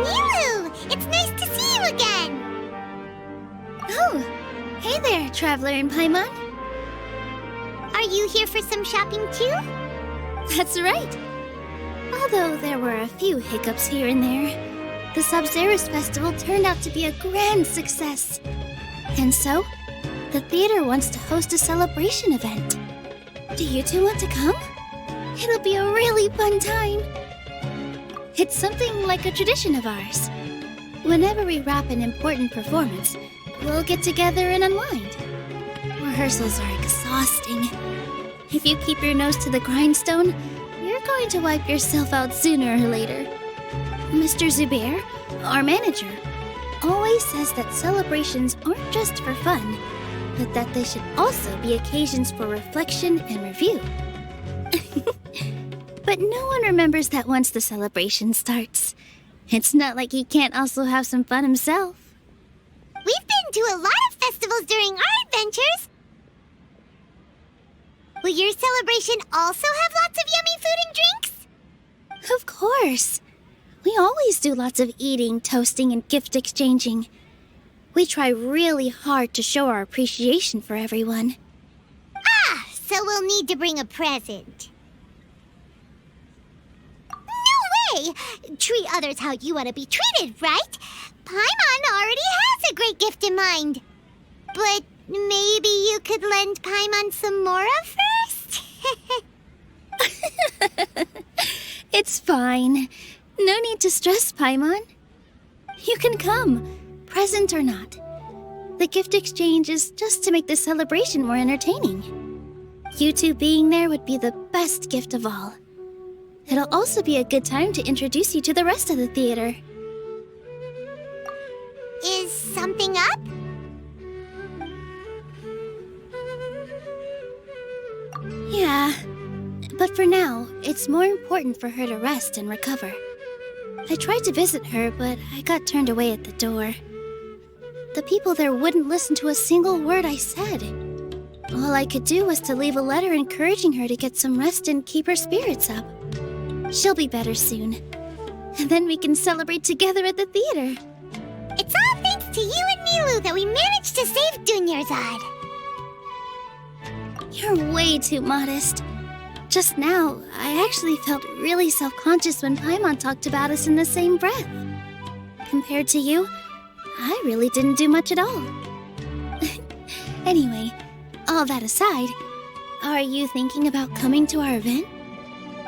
Nilou! It's nice to see you again! Oh, hey there, Traveler in Paimon. Are you here for some shopping too? That's right. Although there were a few hiccups here and there, the Sabzerus Festival turned out to be a grand success. And so, the theater wants to host a celebration event. Do you two want to come? It'll be a really fun time. It's something like a tradition of ours. Whenever we wrap an important performance, we'll get together and unwind. Rehearsals are exhausting. If you keep your nose to the grindstone, you're going to wipe yourself out sooner or later. Mr. Zubair, our manager, always says that celebrations aren't just for fun, but that they should also be occasions for reflection and review. But no one remembers that once the celebration starts. It's not like he can't also have some fun himself. We've been to a lot of festivals during our adventures. Will your celebration also have lots of yummy food and drinks? Of course. We always do lots of eating, toasting, and gift exchanging. We try really hard to show our appreciation for everyone. Ah, so we'll need to bring a present. No way! Treat others how you want to be treated, right? Paimon already has a great gift in mind. But maybe you could lend Paimon some Mora first? It's fine. No need to stress, Paimon. You can come, present or not. The gift exchange is just to make the celebration more entertaining. You two being there would be the best gift of all. It'll also be a good time to introduce you to the rest of the theater. Is something up? Yeah, but for now, it's more important for her to rest and recover. I tried to visit her, but I got turned away at the door. The people there wouldn't listen to a single word I said. All I could do was to leave a letter encouraging her to get some rest and keep her spirits up. She'll be better soon. And then we can celebrate together at the theater. It's all thanks to you and Nilou that we managed to save Dunyarzad. You're way too modest. Just now, I actually felt really self-conscious when Paimon talked about us in the same breath. Compared to you, I really didn't do much at all. Anyway, all that aside, are you thinking about coming to our event?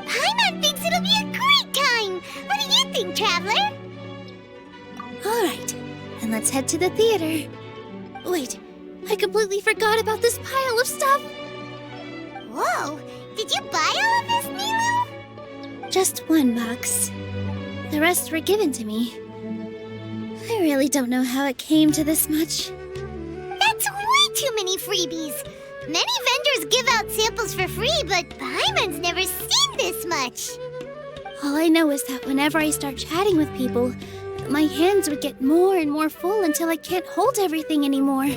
Paimon thinks it'll be a great time! What do you think, Traveler? All right, then let's head to the theater. Wait, I completely forgot about this pile of stuff. Whoa! Did you buy all of this, Nilou? Just one box. The rest were given to me. I really don't know how it came to this much. That's way too many freebies! Many vendors give out samples for free, but Paimon's never seen this much. All I know is that whenever I start chatting with people, my hands would get more and more full until I can't hold everything anymore.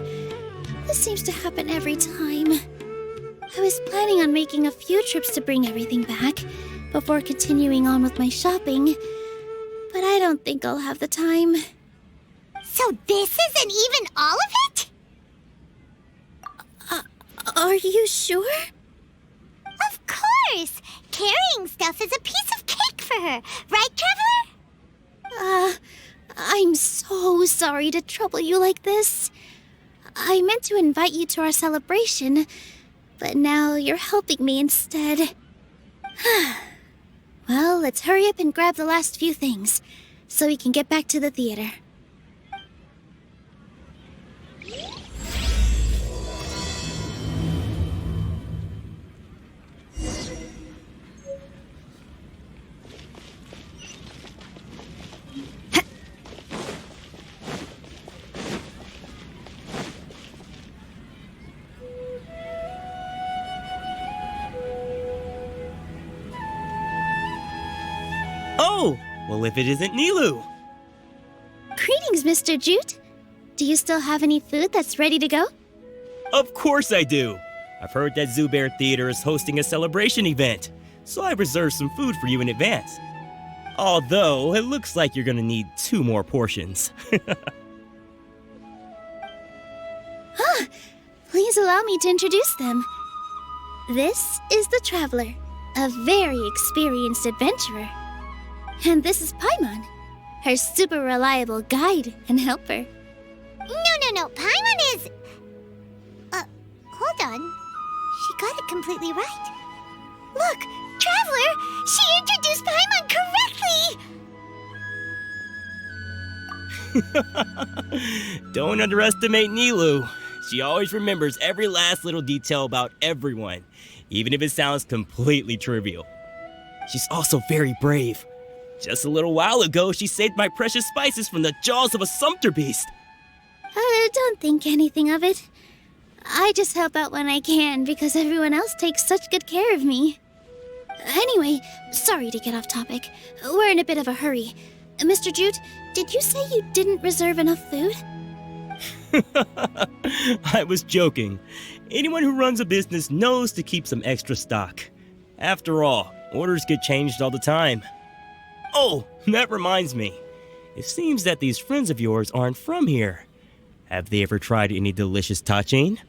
This seems to happen every time. I was planning on making a few trips to bring everything back before continuing on with my shopping, but I don't think I'll have the time. So this isn't even all of it? Are you sure? Of course! Carrying stuff is a piece of cake for her, right, Traveler? I'm so sorry to trouble you like this. I meant to invite you to our celebration, but now you're helping me instead. Well, let's hurry up and grab the last few things, so we can get back to the theater. Well, if it isn't Nilou. Greetings, Mr. Jute. Do you still have any food that's ready to go? Of course I do. I've heard that Zubair Theater is hosting a celebration event, so I reserved some food for you in advance. Although, it looks like you're gonna need 2 more portions. Please allow me to introduce them. This is the Traveler, a very experienced adventurer. And this is Paimon, her super reliable guide and helper. No. Paimon is... hold on. She got it completely right. Look, Traveler! She introduced Paimon correctly! Don't underestimate Nilou. She always remembers every last little detail about everyone, even if it sounds completely trivial. She's also very brave. Just a little while ago, she saved my precious spices from the jaws of a sumpter beast. Don't think anything of it. I just help out when I can because everyone else takes such good care of me. Anyway, sorry to get off topic. We're in a bit of a hurry. Mr. Jute, did you say you didn't reserve enough food? I was joking. Anyone who runs a business knows to keep some extra stock. After all, orders get changed all the time. Oh, that reminds me. It seems that these friends of yours aren't from here. Have they ever tried any delicious tachin?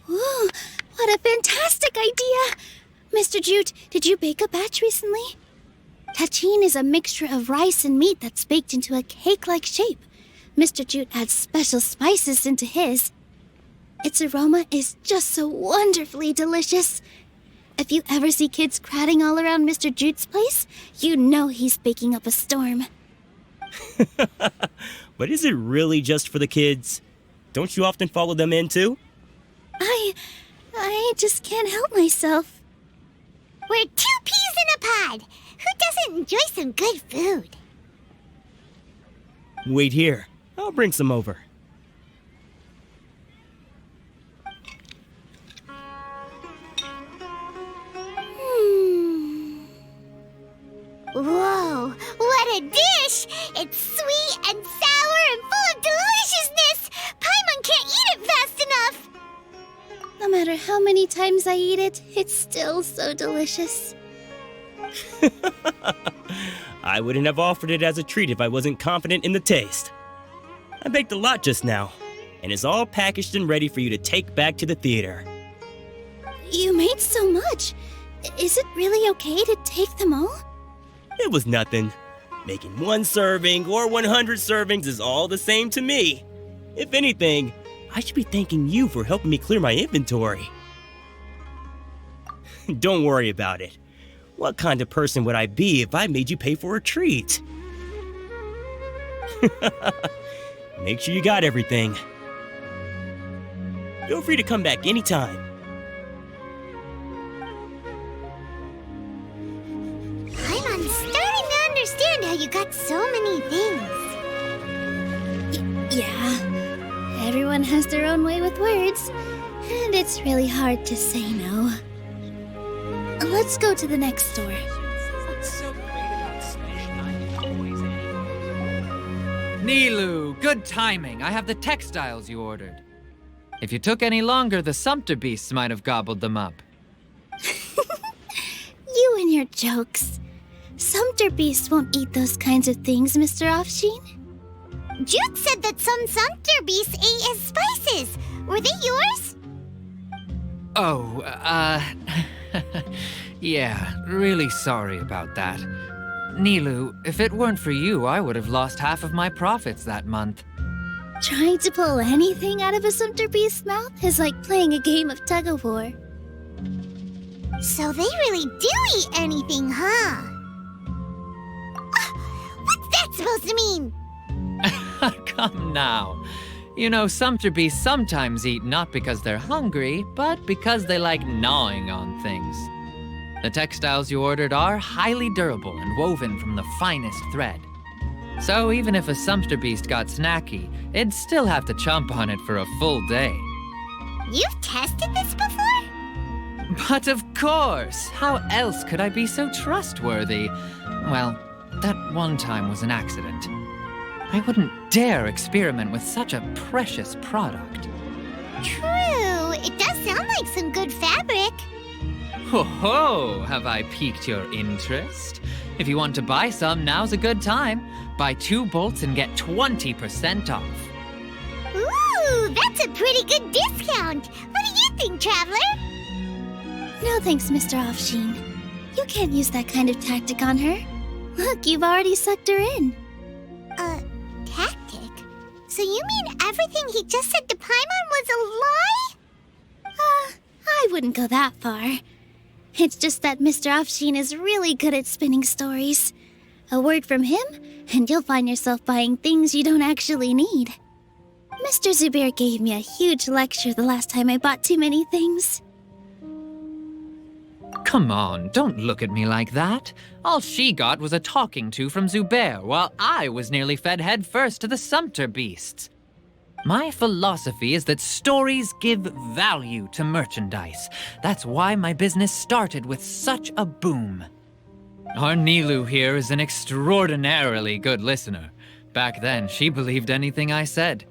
Ooh, what a fantastic idea! Mr. Jute, did you bake a batch recently? Tachin is a mixture of rice and meat that's baked into a cake-like shape. Mr. Jute adds special spices into his. Its aroma is just so wonderfully delicious. If you ever see kids crowding all around Mr. Jute's place, you know he's baking up a storm. But is it really just for the kids? Don't you often follow them in too? I just can't help myself. We're 2 peas in a pod! Who doesn't enjoy some good food? Wait here. I'll bring some over. Whoa, what a dish! It's sweet and sour and full of deliciousness! Paimon can't eat it fast enough! No matter how many times I eat it, it's still so delicious. I wouldn't have offered it as a treat if I wasn't confident in the taste. I baked a lot just now, and it's all packaged and ready for you to take back to the theater. You made so much. Is it really okay to take them all? It was nothing. Making 1 serving or 100 servings is all the same to me. If anything, I should be thanking you for helping me clear my inventory. Don't worry about it. What kind of person would I be if I made you pay for a treat? Make sure you got everything. Feel free to come back anytime. Paimon's starting to understand how you got so many things. Yeah. Everyone has their own way with words, and it's really hard to say no. Let's go to the next store. Nilou, good timing. I have the textiles you ordered. If you took any longer, the sumpter beasts might have gobbled them up. You and your jokes. Sumpter beasts won't eat those kinds of things, Mr. Offsheen. Jute said that some sumpter beasts ate his spices. Were they yours? Oh, yeah, really sorry about that. Nilou, if it weren't for you, I would have lost half of my profits that month. Trying to pull anything out of a sumpter beast's mouth is like playing a game of tug-of-war. So they really do eat anything, huh? What's that supposed to mean? Come now. You know, sumpter beasts sometimes eat not because they're hungry, but because they like gnawing on things. The textiles you ordered are highly durable and woven from the finest thread. So even if a sumpter beast got snacky, it'd still have to chomp on it for a full day. You've tested this before? But of course! How else could I be so trustworthy? Well, that one time was an accident. I wouldn't dare experiment with such a precious product. True, it does sound like some good fabric. Ho ho! Have I piqued your interest? If you want to buy some, now's a good time. Buy 2 bolts and get 20% off. Ooh, that's a pretty good discount. What do you think, Traveler? No thanks, Mr. Offsheen. You can't use that kind of tactic on her. Look, you've already sucked her in. Tactic? So you mean everything he just said to Paimon was a lie? I wouldn't go that far. It's just that Mr. Offsheen is really good at spinning stories. A word from him, and you'll find yourself buying things you don't actually need. Mr. Zubair gave me a huge lecture the last time I bought too many things. Come on, don't look at me like that. All she got was a talking to from Zubair, while I was nearly fed headfirst to the Sumpter beasts. My philosophy is that stories give value to merchandise. That's why my business started with such a boom. Our Nilou here is an extraordinarily good listener. Back then, she believed anything I said.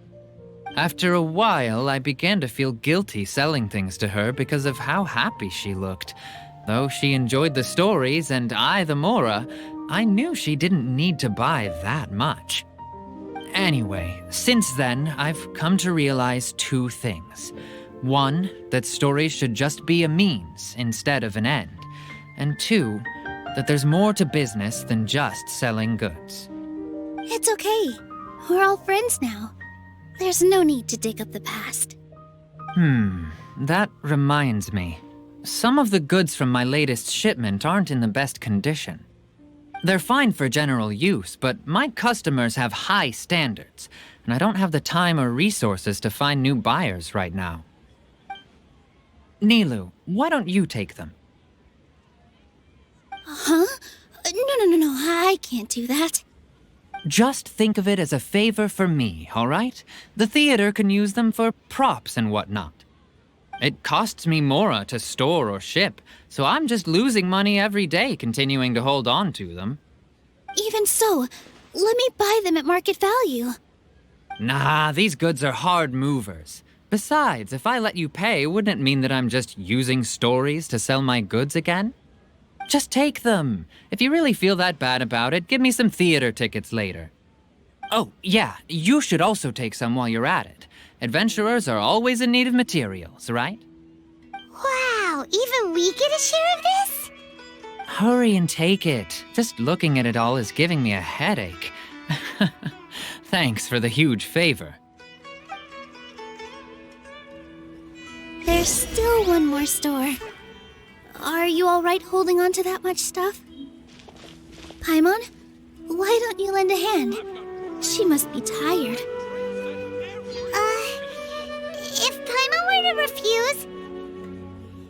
After a while, I began to feel guilty selling things to her because of how happy she looked. Though she enjoyed the stories and I the Mora, I knew she didn't need to buy that much. Anyway, since then, I've come to realize 2 things. 1, that stories should just be a means instead of an end. And 2, that there's more to business than just selling goods. It's okay. We're all friends now. There's no need to dig up the past. That reminds me. Some of the goods from my latest shipment aren't in the best condition. They're fine for general use, but my customers have high standards, and I don't have the time or resources to find new buyers right now. Nilou, why don't you take them? Huh? No, I can't do that. Just think of it as a favor for me, all right? The theater can use them for props and whatnot. It costs me Mora to store or ship, so I'm just losing money every day continuing to hold on to them. Even so, let me buy them at market value. Nah, these goods are hard movers. Besides, if I let you pay, wouldn't it mean that I'm just using stories to sell my goods again? Just take them. If you really feel that bad about it, give me some theater tickets later. Oh, yeah, you should also take some while you're at it. Adventurers are always in need of materials, right? Wow, even we get a share of this? Hurry and take it. Just looking at it all is giving me a headache. Thanks for the huge favor. There's still one more store. Are you all right holding on to that much stuff? Paimon, why don't you lend a hand? She must be tired. If Paimon were to refuse,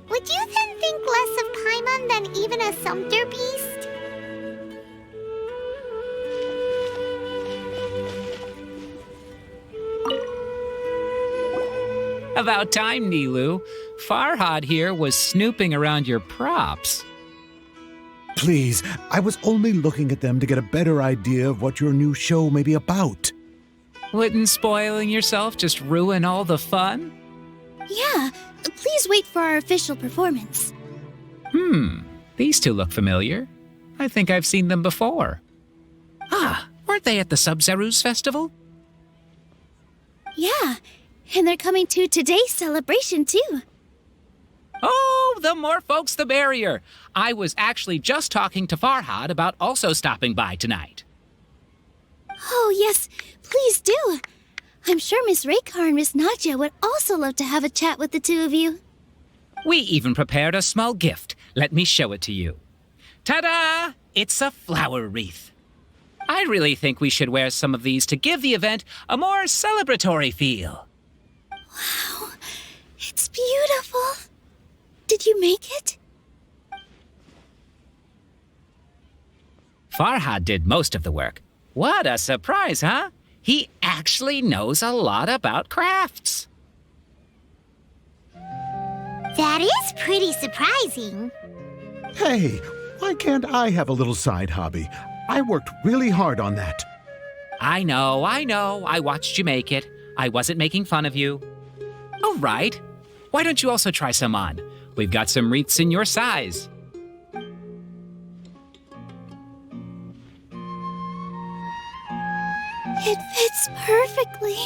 would you then think less of Paimon than even a Sumpter beast? About time, Nilou. Farhad here was snooping around your props. Please, I was only looking at them to get a better idea of what your new show may be about. Wouldn't spoiling yourself just ruin all the fun? Yeah, please wait for our official performance. These 2 look familiar. I think I've seen them before. Ah, weren't they at the Sub-Zerus festival? Yeah, and they're coming to today's celebration too. Oh, the more folks the merrier. I was actually just talking to Farhad about also stopping by tonight. Oh yes, please do. I'm sure Miss Raykar and Miss Nadja would also love to have a chat with the 2 of you. We even prepared a small gift. Let me show it to you. Ta-da! It's a flower wreath. I really think we should wear some of these to give the event a more celebratory feel. Wow, it's beautiful. Did you make it? Farhad did most of the work. What a surprise, huh? He actually knows a lot about crafts. That is pretty surprising. Hey, why can't I have a little side hobby? I worked really hard on that. I know. I watched you make it. I wasn't making fun of you. All right. Why don't you also try some on? We've got some wreaths in your size. It fits perfectly.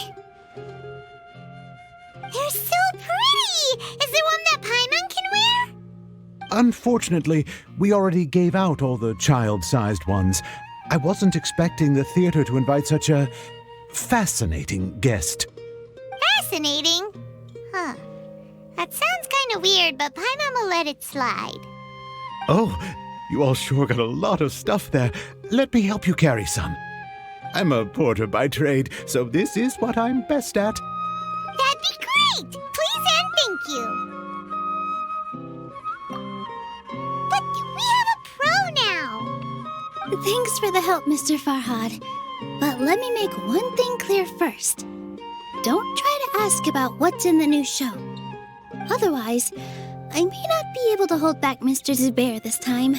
They're so pretty! Is there one that Paimon can wear? Unfortunately, we already gave out all the child-sized ones. I wasn't expecting the theater to invite such a fascinating guest. Fascinating? Huh. That sounds kind of weird, but Paimon will let it slide. Oh, you all sure got a lot of stuff there. Let me help you carry some. I'm a porter by trade, so this is what I'm best at. That'd be great! Please and thank you. But we have a pro now. Thanks for the help, Mr. Farhad. But let me make one thing clear first. Don't try to ask about what's in the new show. Otherwise, I may not be able to hold back Mr. Zubair this time.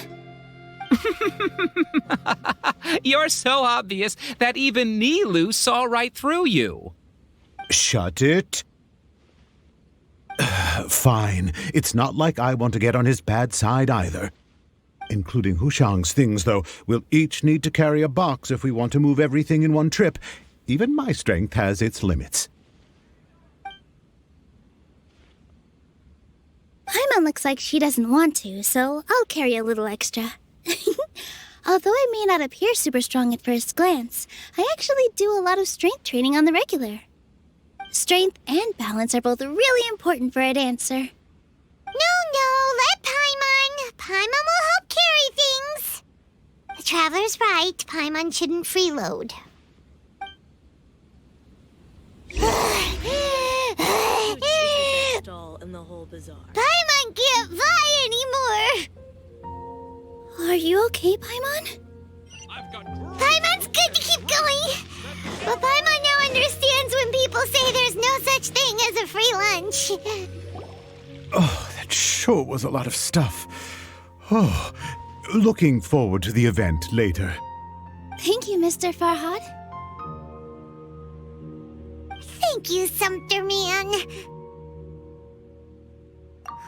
You're so obvious that even Nilou saw right through you. Shut it. Fine. It's not like I want to get on his bad side either. Including Hushang's things, though. We'll each need to carry a box if we want to move everything in one trip. Even my strength has its limits. Paimon looks like she doesn't want to, so I'll carry a little extra. Although I may not appear super strong at first glance, I actually do a lot of strength training on the regular. Strength and balance are both really important for a dancer. No, let Paimon. Paimon will help carry things. The Traveler's right. Paimon shouldn't freeload. Stall in the whole bazaar. Paimon can't fly anymore. Are you okay, Paimon? Paimon's good to keep going. But Paimon now understands when people say there's no such thing as a free lunch. Oh, that sure was a lot of stuff. Oh, looking forward to the event later. Thank you, Mr. Farhad. Thank you, Sumpter Man.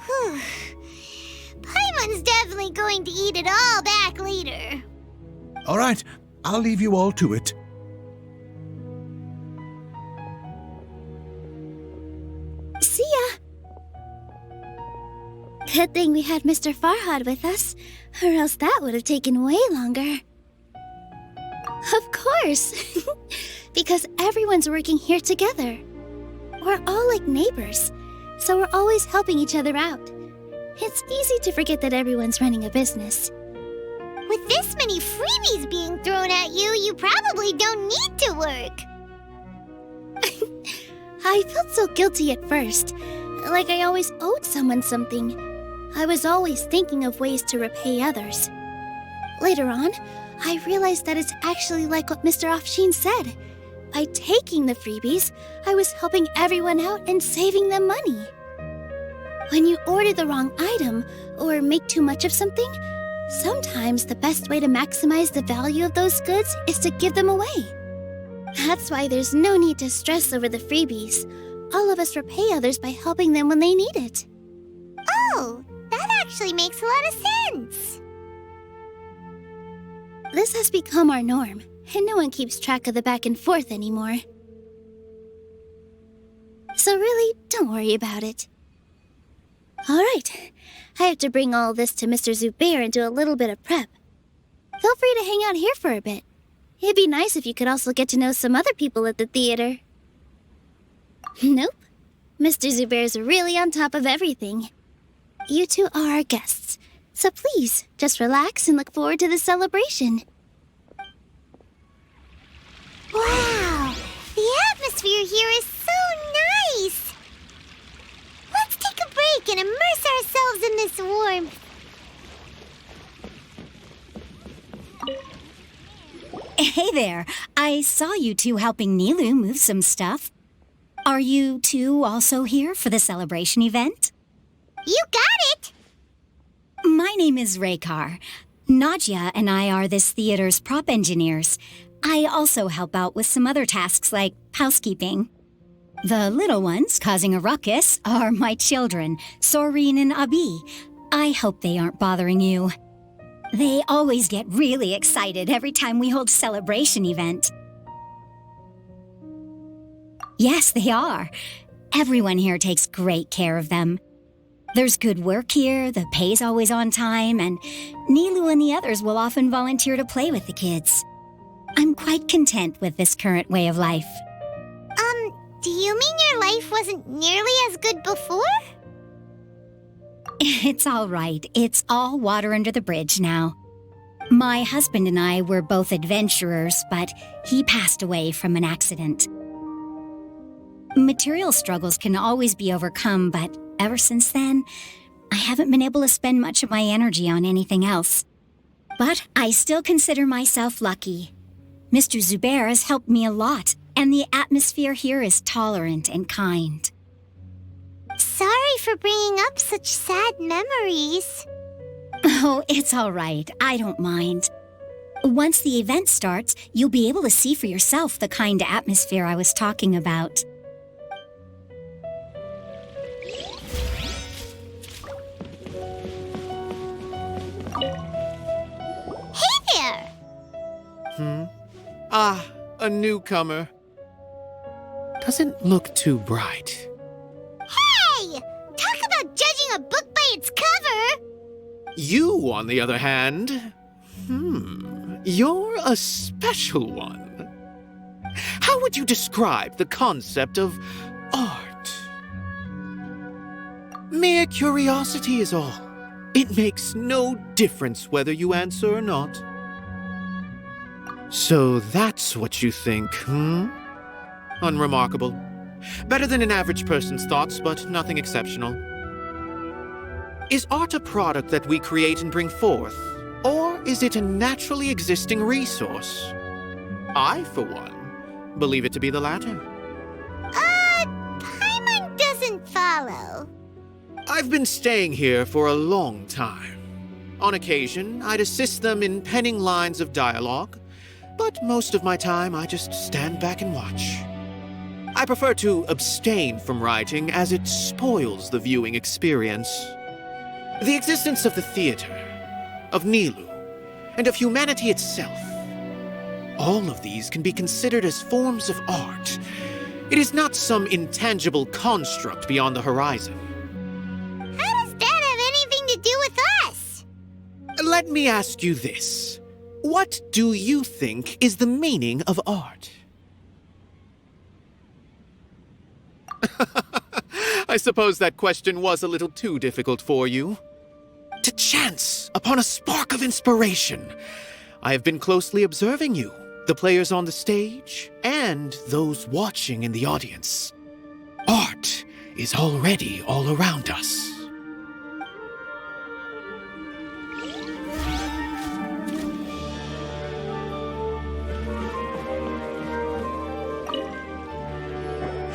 Whew. Paimon's definitely going to eat it all back later. All right, I'll leave you all to it. See ya! Good thing we had Mr. Farhad with us, or else that would have taken way longer. Of course! Because everyone's working here together. We're all like neighbors, so we're always helping each other out. It's easy to forget that everyone's running a business. With this many freebies being thrown at you, you probably don't need to work. I felt so guilty at first, like I always owed someone something. I was always thinking of ways to repay others. Later on, I realized that it's actually like what Mr. Afshin said. By taking the freebies, I was helping everyone out and saving them money. When you order the wrong item or make too much of something, sometimes the best way to maximize the value of those goods is to give them away. That's why there's no need to stress over the freebies. All of us repay others by helping them when they need it. Oh, that actually makes a lot of sense. This has become our norm, and no one keeps track of the back and forth anymore. So really, don't worry about it. All right, I have to bring all this to Mr. Zubair and do a little bit of prep. Feel free to hang out here for a bit. It'd be nice if you could also get to know some other people at the theater. Nope. Mr. Zubair's really on top of everything. You two are our guests, so please, just relax and look forward to the celebration. Wow, the atmosphere here is so nice. Let's take a break and immerse ourselves in this warmth. Hey there, I saw you two helping Nilou move some stuff. Are you two also here for the celebration event? You got it! My name is Raykar. Nadia and I are this theater's prop engineers. I also help out with some other tasks like housekeeping. The little ones causing a ruckus are my children, Soreen and Abi. I hope they aren't bothering you. They always get really excited every time we hold a celebration event. Yes, they are. Everyone here takes great care of them. There's good work here, the pay's always on time, and Nilou and the others will often volunteer to play with the kids. I'm quite content with this current way of life. Do you mean your life wasn't nearly as good before? It's all right. It's all water under the bridge now. My husband and I were both adventurers, but he passed away from an accident. Material struggles can always be overcome, but ever since then, I haven't been able to spend much of my energy on anything else. But I still consider myself lucky. Mr. Zubair has helped me a lot, and the atmosphere here is tolerant and kind. Sorry for bringing up such sad memories. Oh, it's all right. I don't mind. Once the event starts, you'll be able to see for yourself the kind of atmosphere I was talking about. Hey there! Ah, a newcomer. Doesn't look too bright. Hey! Talk about judging a book by its cover! You, on the other hand, you're a special one. How would you describe the concept of art? Mere curiosity is all. It makes no difference whether you answer or not. So that's what you think, Unremarkable. Better than an average person's thoughts, but nothing exceptional. Is art a product that we create and bring forth, or is it a naturally existing resource? I, for one, believe it to be the latter. Paimon doesn't follow. I've been staying here for a long time. On occasion, I'd assist them in penning lines of dialogue, but most of my time I just stand back and watch. I prefer to abstain from writing as it spoils the viewing experience. The existence of the theater, of Nilou, and of humanity itself, all of these can be considered as forms of art. It is not some intangible construct beyond the horizon. How does that have anything to do with us? Let me ask you this. What do you think is the meaning of art? I suppose that question was a little too difficult for you. To chance upon a spark of inspiration, I have been closely observing you, the players on the stage, and those watching in the audience. Art is already all around us.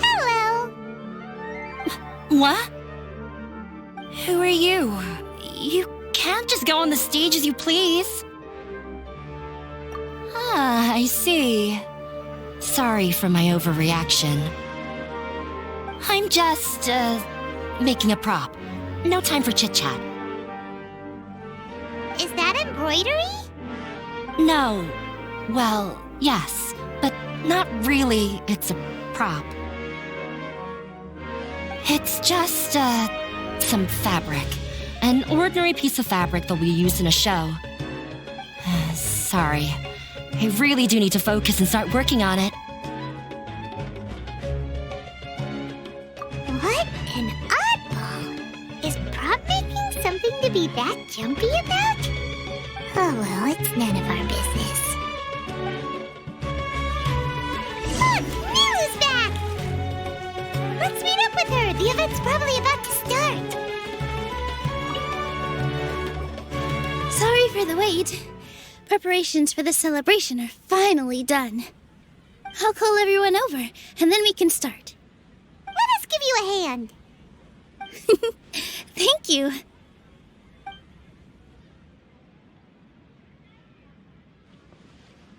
Hello. What? Who are you? You can't just go on the stage as you please. Ah, I see. Sorry for my overreaction. I'm just, making a prop. No time for chit-chat. Is that embroidery? No. Well, yes, but not really. It's a prop. It's just, some fabric. An ordinary piece of fabric that we use in a show. Sorry. I really do need to focus and start working on it. What an oddball. Is prop making something to be that jumpy about? Oh well, it's none of our business. Look! Nilou's back! Let's meet up with her. The event's probably about to start. Sorry for the wait. Preparations for the celebration are finally done. I'll call everyone over, and then we can start. Let us give you a hand. Thank you.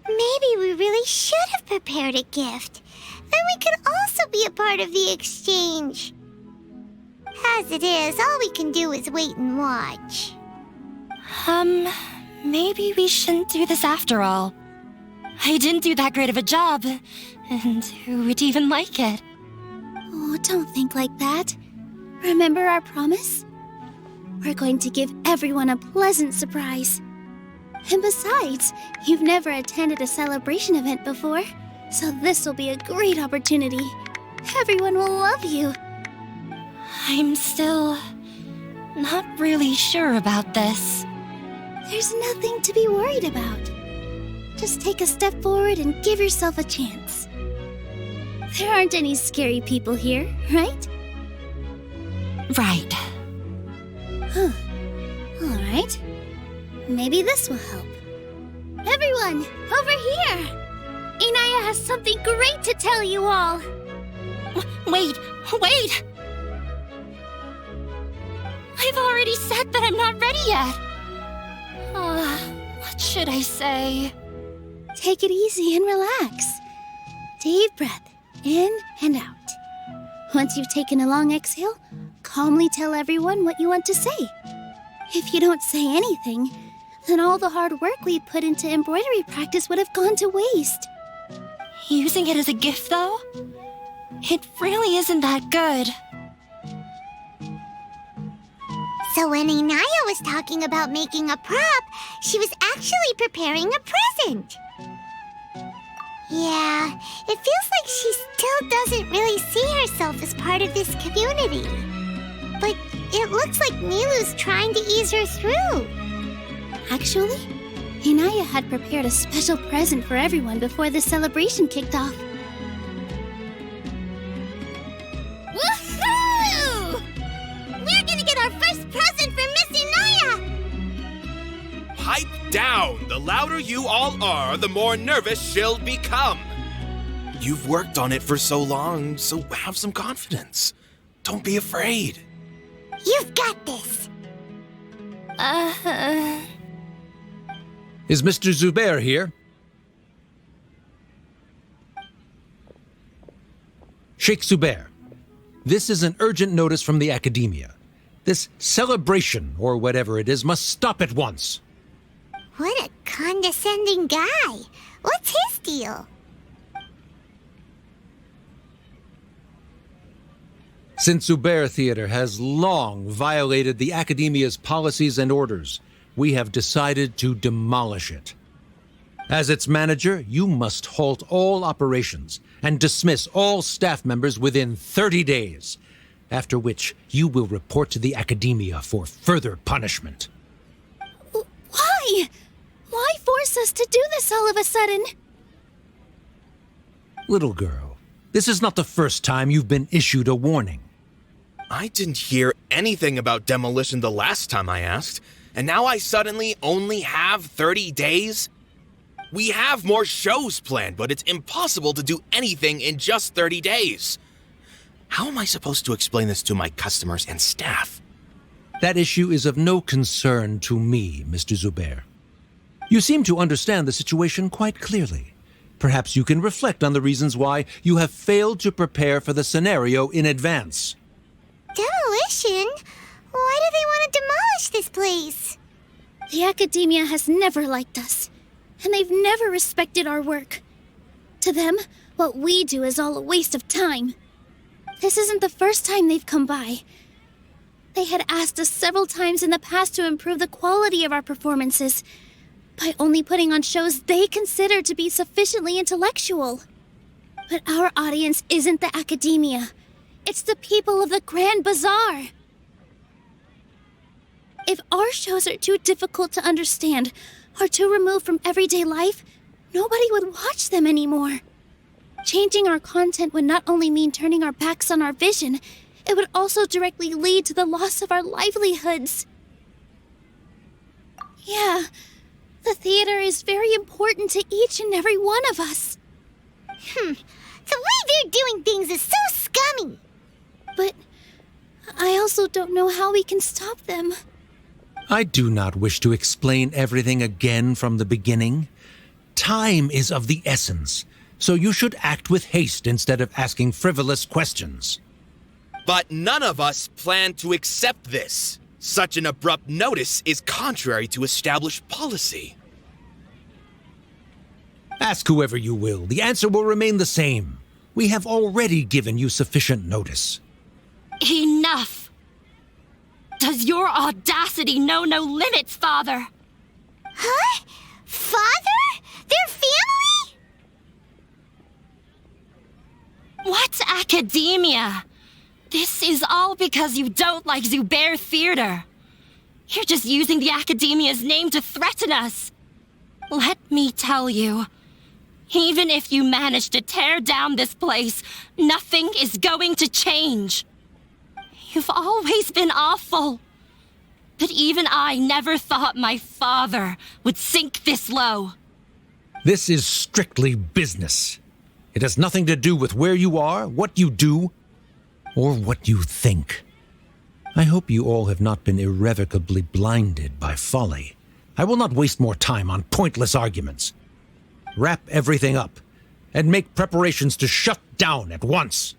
Maybe we really should have prepared a gift. Then we could also be a part of the exchange. As it is, all we can do is wait and watch. Maybe we shouldn't do this after all. I didn't do that great of a job, and who would even like it? Oh, don't think like that. Remember our promise? We're going to give everyone a pleasant surprise. And besides, you've never attended a celebration event before, so this will be a great opportunity. Everyone will love you. I'm still not really sure about this. There's nothing to be worried about. Just take a step forward and give yourself a chance. There aren't any scary people here, right? Right. Huh. All right. Maybe this will help. Everyone, over here! Inaya has something great to tell you all. Wait! I've already said that I'm not ready yet. What should I say? Take it easy and relax. Deep breath, in and out. Once you've taken a long exhale, calmly tell everyone what you want to say. If you don't say anything, then all the hard work we put into embroidery practice would have gone to waste. Using it as a gift, though? It really isn't that good. So when Inaya was talking about making a prop, she was actually preparing a present. Yeah, it feels like she still doesn't really see herself as part of this community. But it looks like Nilou's trying to ease her through. Actually, Inaya had prepared a special present for everyone before the celebration kicked off. Woohoo! We're gonna get our first present from Miss Inaya! Pipe down! The louder you all are, the more nervous she'll become. You've worked on it for so long, so have some confidence. Don't be afraid. You've got this! Is Mr. Zubair here? Sheikh Zubair, this is an urgent notice from the Academia. This celebration, or whatever it is, must stop at once. What a condescending guy. What's his deal? Since Zubair Theater has long violated the Academia's policies and orders, we have decided to demolish it. As its manager, you must halt all operations and dismiss all staff members within 30 days, after which you will report to the Academia for further punishment. Why? Why force us to do this all of a sudden? Little girl, this is not the first time you've been issued a warning. I didn't hear anything about demolition the last time I asked, and now I suddenly only have 30 days? We have more shows planned, but it's impossible to do anything in just 30 days. How am I supposed to explain this to my customers and staff? That issue is of no concern to me, Mr. Zubair. You seem to understand the situation quite clearly. Perhaps you can reflect on the reasons why you have failed to prepare for the scenario in advance. Demolition? Why do they want to demolish this place? The Academia has never liked us, and they've never respected our work. To them, what we do is all a waste of time. This isn't the first time they've come by. They had asked us several times in the past to improve the quality of our performances by only putting on shows they consider to be sufficiently intellectual. But our audience isn't the Academia. It's the people of the Grand Bazaar. If our shows are too difficult to understand or too removed from everyday life, nobody would watch them anymore. Changing our content would not only mean turning our backs on our vision, it would also directly lead to the loss of our livelihoods. Yeah, the theater is very important to each and every one of us. The way they're doing things is so scummy. But I also don't know how we can stop them. I do not wish to explain everything again from the beginning. Time is of the essence, so you should act with haste instead of asking frivolous questions. But none of us plan to accept this. Such an abrupt notice is contrary to established policy. Ask whoever you will. The answer will remain the same. We have already given you sufficient notice. Enough! Does your audacity know no limits, Father? Huh? Father? Their family? What's academia? This is all because you don't like Zubair Theater. You're just using the Academia's name to threaten us. Let me tell you, even if you manage to tear down this place, nothing is going to change. You've always been awful. But even I never thought my father would sink this low. This is strictly business. It has nothing to do with where you are, what you do, or what you think. I hope you all have not been irrevocably blinded by folly. I will not waste more time on pointless arguments. Wrap everything up, and make preparations to shut down at once.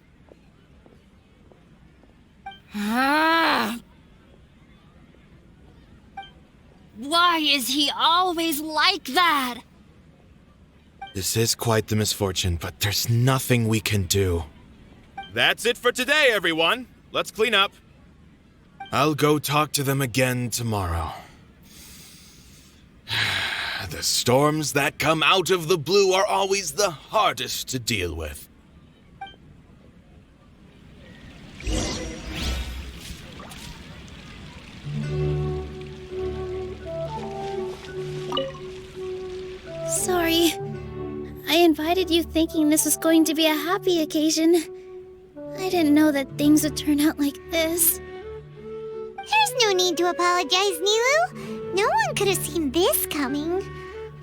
Why is he always like that? This is quite the misfortune, but there's nothing we can do. That's it for today, everyone. Let's clean up. I'll go talk to them again tomorrow. The storms that come out of the blue are always the hardest to deal with. Sorry. I invited you thinking this was going to be a happy occasion. I didn't know that things would turn out like this. There's no need to apologize, Nilou. No one could have seen this coming.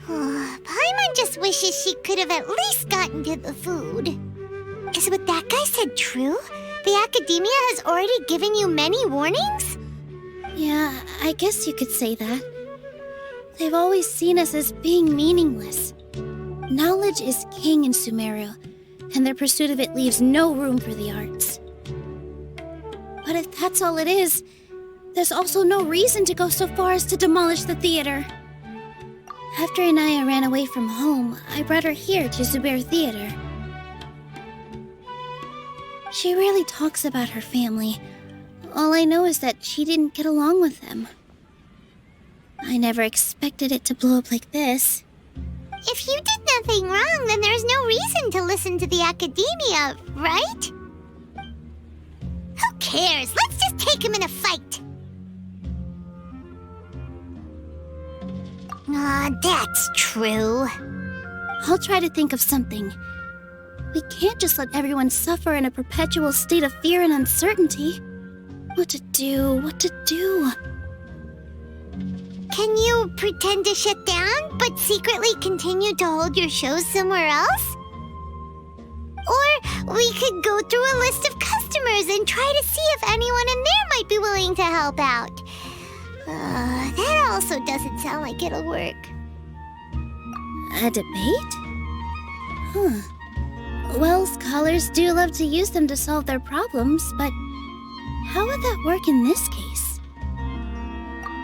Paimon just wishes she could have at least gotten to the food. Is what that guy said true? The Academia has already given you many warnings? Yeah, I guess you could say that. They've always seen us as being meaningless. Knowledge is king in Sumeru, and their pursuit of it leaves no room for the arts. But if that's all it is, there's also no reason to go so far as to demolish the theater. After Inaya ran away from home, I brought her here to Zubair Theater. She rarely talks about her family. All I know is that she didn't get along with them. I never expected it to blow up like this. If you did nothing wrong, then there's no reason to listen to the Academia, right? Who cares? Let's just take him in a fight. That's true. I'll try to think of something. We can't just let everyone suffer in a perpetual state of fear and uncertainty. What to do? Can you pretend to shut down, but secretly continue to hold your shows somewhere else? Or we could go through a list of customers and try to see if anyone in there might be willing to help out. That also doesn't sound like it'll work. A debate? Well, scholars do love to use them to solve their problems, but how would that work in this case?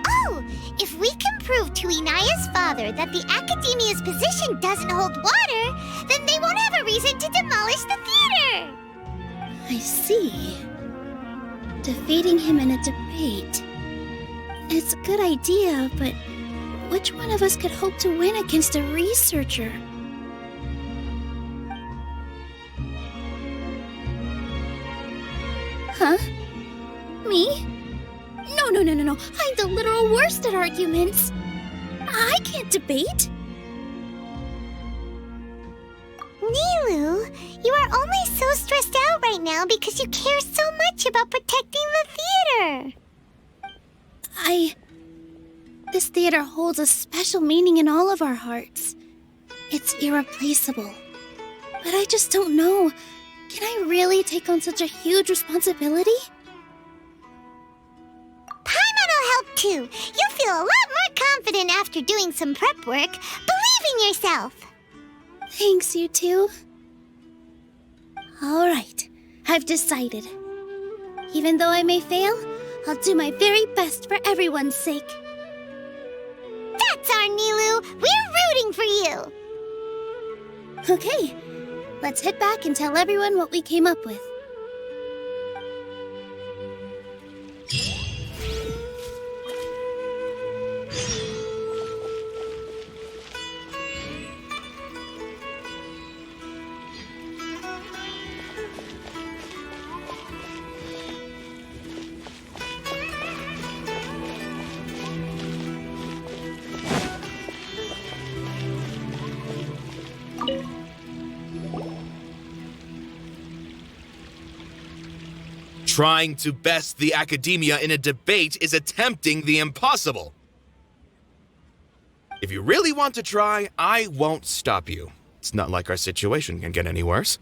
Oh, if we can prove to Inaya's father that the Academia's position doesn't hold water, then they won't have a reason to demolish the theater! I see. Defeating him in a debate. It's a good idea, but which one of us could hope to win against a researcher? Huh? Me? No. I'm the literal worst at arguments. I can't debate. Nilou, you are only so stressed out right now because you care so much about protecting the theater. This theater holds a special meaning in all of our hearts. It's irreplaceable. But I just don't know. Can I really take on such a huge responsibility? too. You'll feel a lot more confident after doing some prep work. Believe in yourself. Thanks, you two. All right, I've decided. Even though I may fail, I'll do my very best for everyone's sake. That's our Nilou. We're rooting for you. Okay, let's head back and tell everyone what we came up with. Trying to best the academia in a debate is attempting the impossible. If you really want to try, I won't stop you. It's not like our situation can get any worse.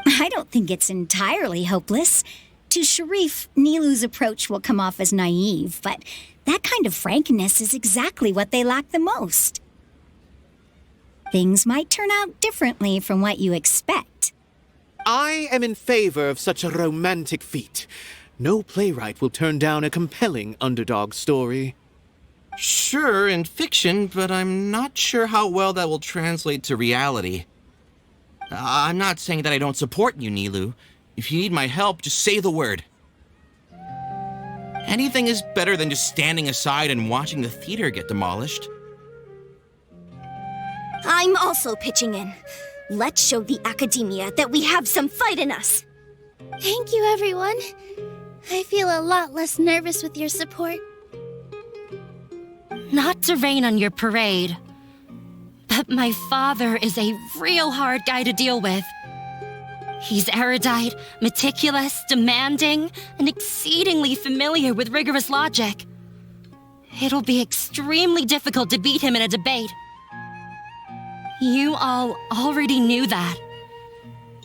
I don't think it's entirely hopeless. To Sharif, Nilou's approach will come off as naive, but that kind of frankness is exactly what they lack the most. Things might turn out differently from what you expect. I am in favor of such a romantic feat. No playwright will turn down a compelling underdog story. Sure, in fiction, but I'm not sure how well that will translate to reality. I'm not saying that I don't support you, Nilou. If you need my help, just say the word. Anything is better than just standing aside and watching the theater get demolished. I'm also pitching in. Let's show the academia that we have some fight in us. Thank you, everyone. I feel a lot less nervous with your support. Not to rain on your parade, but my father is a real hard guy to deal with. He's erudite, meticulous, demanding, and exceedingly familiar with rigorous logic. It'll be extremely difficult to beat him in a debate. You all already knew that,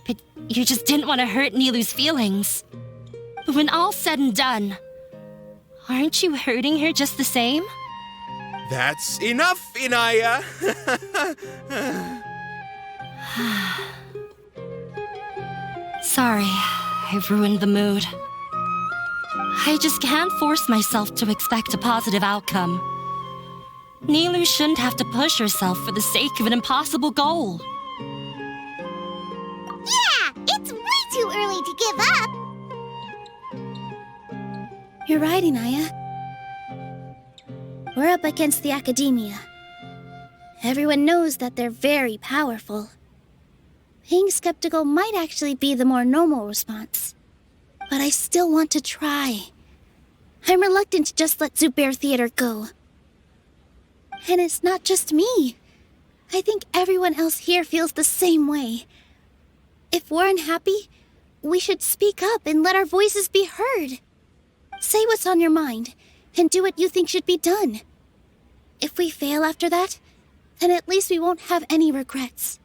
but you just didn't want to hurt Nilou's feelings. But when all's said and done, aren't you hurting her just the same? That's enough, Inaya! Sorry, I ruined the mood. I just can't force myself to expect a positive outcome. Nilou shouldn't have to push herself for the sake of an impossible goal. Yeah, it's way too early to give up. You're right, Inaya. We're up against the academia. Everyone knows that they're very powerful. Being skeptical might actually be the more normal response. But I still want to try. I'm reluctant to just let Zubair Theater go. And it's not just me. I think everyone else here feels the same way. If we're unhappy, we should speak up and let our voices be heard. Say what's on your mind, and do what you think should be done. If we fail after that, then at least we won't have any regrets.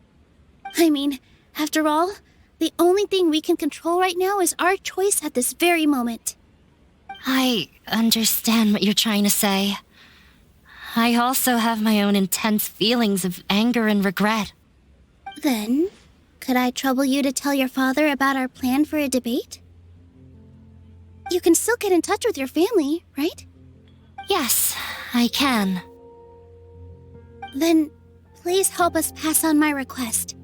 I mean, after all, the only thing we can control right now is our choice at this very moment. I understand what you're trying to say. I also have my own intense feelings of anger and regret. Then, could I trouble you to tell your father about our plan for a debate? You can still get in touch with your family, right? Yes, I can. Then, please help us pass on my request.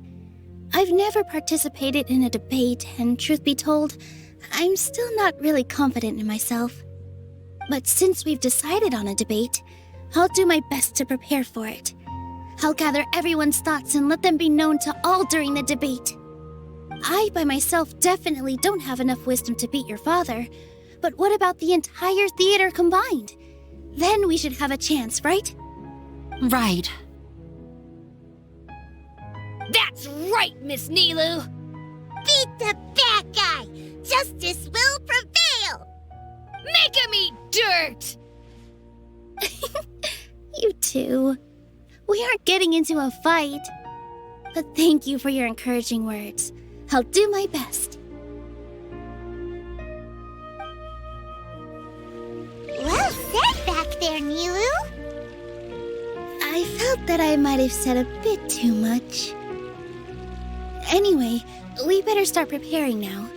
I've never participated in a debate, and truth be told, I'm still not really confident in myself. But since we've decided on a debate, I'll do my best to prepare for it. I'll gather everyone's thoughts and let them be known to all during the debate. I, by myself, definitely don't have enough wisdom to beat your father, but what about the entire theater combined? Then we should have a chance, right? Right. That's right, Miss Nilou. Beat the bad guy. Justice will prevail. Make him eat dirt. You two. We aren't getting into a fight. But thank you for your encouraging words. I'll do my best. felt that I might have said a bit too much. Anyway, we better start preparing now.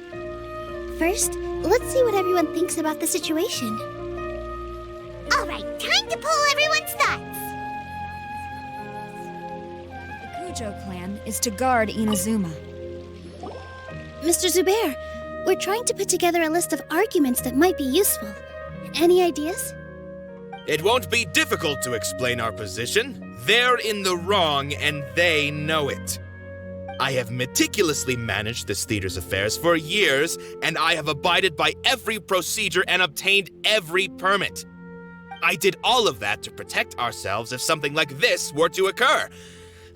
First, let's see what everyone thinks about the situation. All right, time to pull everyone's thoughts. The Kujo clan is to guard Inazuma. Mr. Zubair, we're trying to put together a list of arguments that might be useful. Any ideas? It won't be difficult to explain our position. They're in the wrong, and they know it. I have meticulously managed this theater's affairs for years, and I have abided by every procedure and obtained every permit. I did all of that to protect ourselves if something like this were to occur.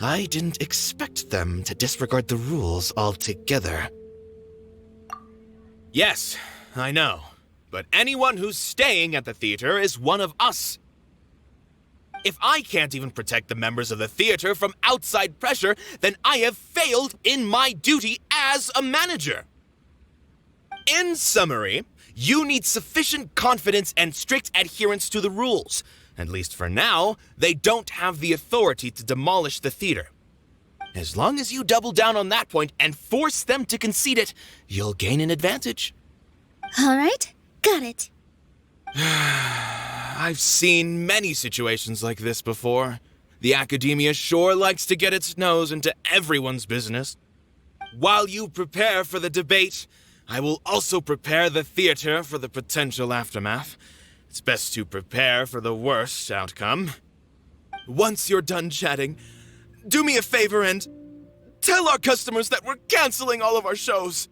I didn't expect them to disregard the rules altogether. Yes, I know. But anyone who's staying at the theater is one of us. If I can't even protect the members of the theater from outside pressure, then I have failed in my duty as a manager. In summary, you need sufficient confidence and strict adherence to the rules. At least for now, they don't have the authority to demolish the theater. As long as you double down on that point and force them to concede it, you'll gain an advantage. All right, got it. I've seen many situations like this before. The academia sure likes to get its nose into everyone's business. While you prepare for the debate, I will also prepare the theater for the potential aftermath. It's best to prepare for the worst outcome. Once you're done chatting, do me a favor and tell our customers that we're canceling all of our shows.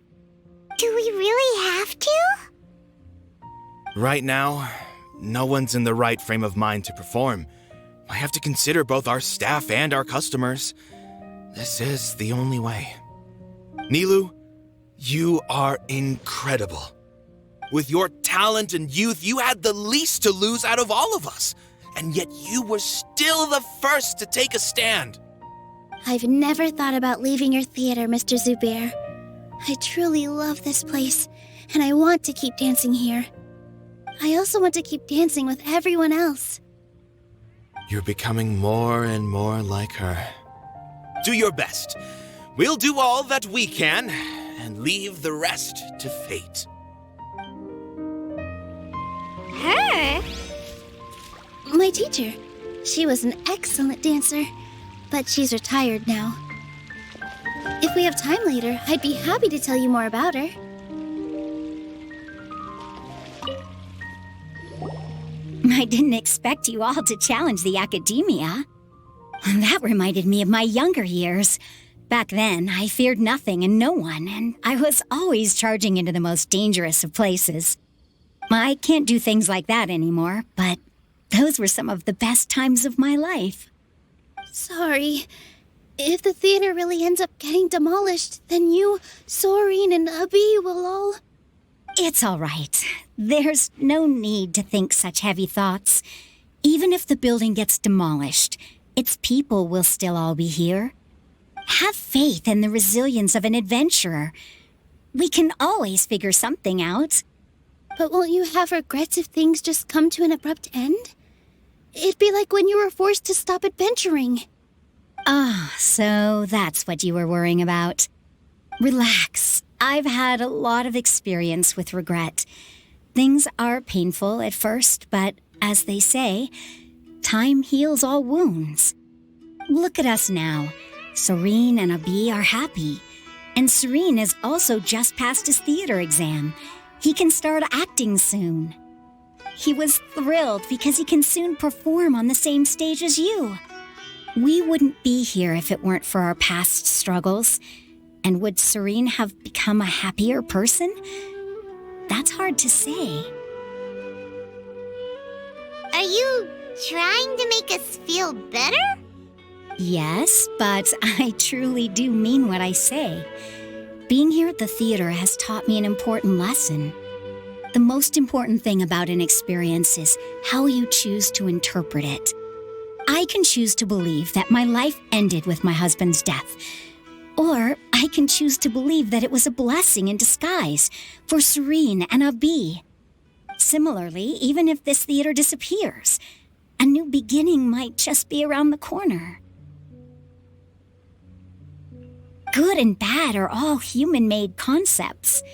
Do we really have to? Right now, no one's in the right frame of mind to perform. I have to consider both our staff and our customers. This is the only way. Nilou, you are incredible. With your talent and youth, you had the least to lose out of all of us. And yet you were still the first to take a stand. I've never thought about leaving your theater, Mr. Zubair. I truly love this place, and I want to keep dancing here. I also want to keep dancing with everyone else. You're becoming more and more like her. Do your best. We'll do all that we can, and leave the rest to fate. Her? My teacher. She was an excellent dancer, but she's retired now. If we have time later, I'd be happy to tell you more about her. I didn't expect you all to challenge the academia. That reminded me of my younger years. Back then, I feared nothing and no one, and I was always charging into the most dangerous of places. I can't do things like that anymore, but those were some of the best times of my life. Sorry. If the theater really ends up getting demolished, then you, Soren, and Abi will all... It's all right. There's no need to think such heavy thoughts. Even if the building gets demolished, its people will still all be here. Have faith in the resilience of an adventurer. We can always figure something out. But won't you have regrets if things just come to an abrupt end? It'd be like when you were forced to stop adventuring. Ah, so that's what you were worrying about. Relax. I've had a lot of experience with regret. Things are painful at first, but as they say, time heals all wounds. Look at us now. Soren and Abi are happy. And Soren has also just passed his theater exam. He can start acting soon. He was thrilled because he can soon perform on the same stage as you. We wouldn't be here if it weren't for our past struggles. And would Soren have become a happier person? That's hard to say. Are you trying to make us feel better? Yes, but I truly do mean what I say. Being here at the theater has taught me an important lesson. The most important thing about an experience is how you choose to interpret it. I can choose to believe that my life ended with my husband's death. Or I can choose to believe that it was a blessing in disguise for Soren and Abi. Similarly, even if this theater disappears, A new beginning might just be around the corner. Good and bad are all human-made concepts.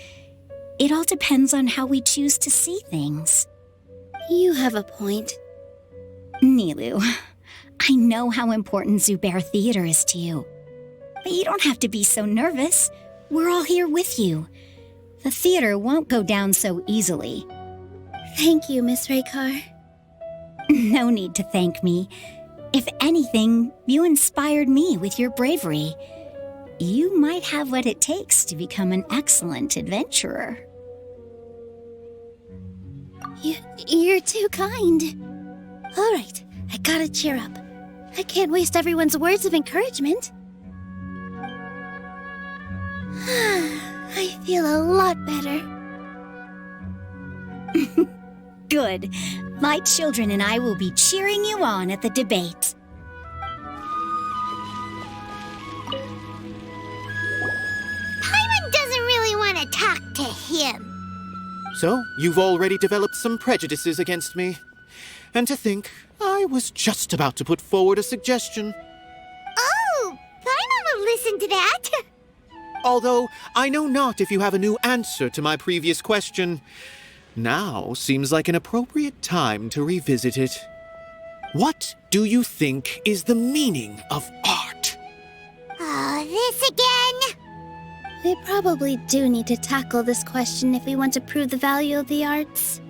It all depends on how we choose to see things. You have a point. Nilou, I know how important Zubair Theater is to you. But you don't have to be so nervous. We're all here with you. The theater won't go down so easily. Thank you, Miss Raykar. No need to thank me. If anything, you inspired me with your bravery. You might have what it takes to become an excellent adventurer. You're too kind. All right, I gotta cheer up. I can't waste everyone's words of encouragement. I feel a lot better. Good. My children and I will be cheering you on at the debate. Paimon doesn't really want to talk to him. So, you've already developed some prejudices against me. And to think, I was just about to put forward a suggestion. Oh, Paimon will listen to that. Although, I know not if you have a new answer to my previous question. Now seems like an appropriate time to revisit it. What do you think is the meaning of art? Oh, this again? We probably do need to tackle this question if we want to prove the value of the arts.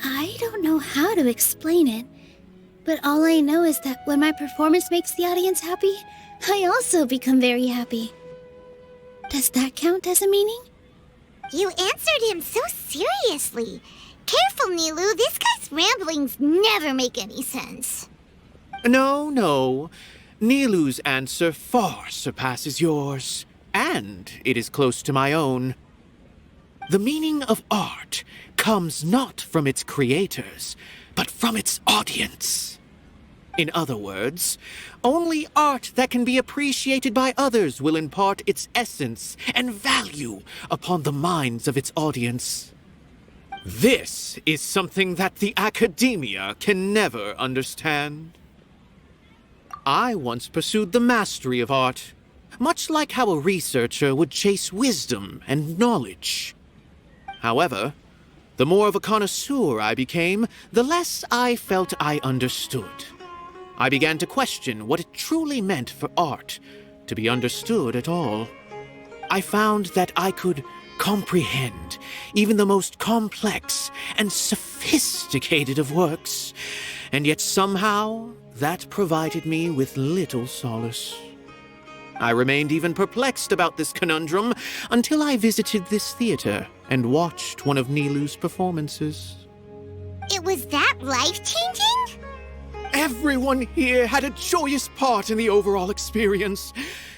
I don't know how to explain it, but all I know is that when my performance makes the audience happy, I also become very happy. Does that count as a meaning? You answered him so seriously. Careful, Nilou. This guy's ramblings never make any sense. No. Nilou's answer far surpasses yours, and it is close to my own. The meaning of art comes not from its creators, but from its audience. In other words, only art that can be appreciated by others will impart its essence and value upon the minds of its audience. This is something that the academia can never understand. I once pursued the mastery of art, much like how a researcher would chase wisdom and knowledge. However, the more of a connoisseur I became, the less I felt I understood. I began to question what it truly meant for art to be understood at all. I found that I could comprehend even the most complex and sophisticated of works, and yet somehow that provided me with little solace. I remained even perplexed about this conundrum until I visited this theater and watched one of Nilou's performances. It was that life-changing? Everyone here had a joyous part in the overall experience.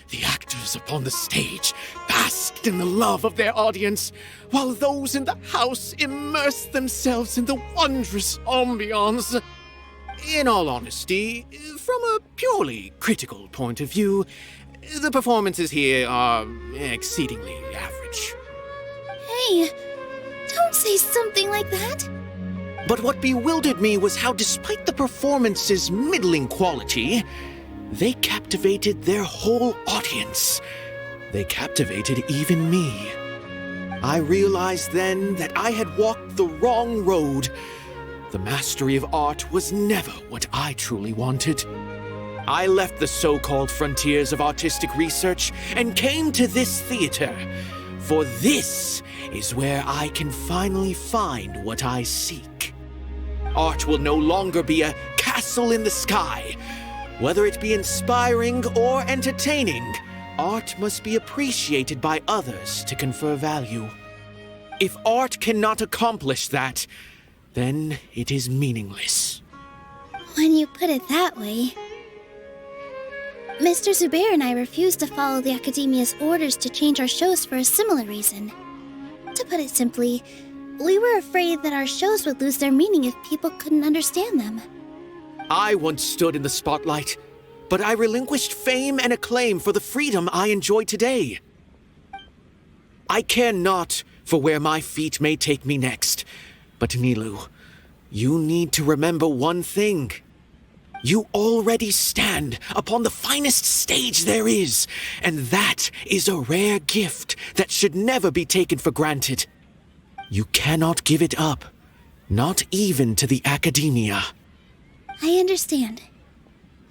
The actors upon the stage basked in the love of their audience, while those in the house immersed themselves in the wondrous ambiance. In all honesty, from a purely critical point of view, the performances here are exceedingly average. Hey, don't say something like that. But what bewildered me was how, despite the performance's middling quality, they captivated their whole audience. They captivated even me. I realized then that I had walked the wrong road. The mastery of art was never what I truly wanted. I left the so-called frontiers of artistic research and came to this theater, for this is where I can finally find what I seek. Art will no longer be a castle in the sky. Whether it be inspiring or entertaining, art must be appreciated by others to confer value. If art cannot accomplish that, then it is meaningless. When you put it that way... Mr. Zubair and I refused to follow the Academia's orders to change our shows for a similar reason. To put it simply, we were afraid that our shows would lose their meaning if people couldn't understand them. I once stood in the spotlight, but I relinquished fame and acclaim for the freedom I enjoy today. I care not for where my feet may take me next, but Nilou, You need to remember one thing. You already stand upon the finest stage there is, and that is a rare gift that should never be taken for granted. You cannot give it up, not even to the academia. I understand.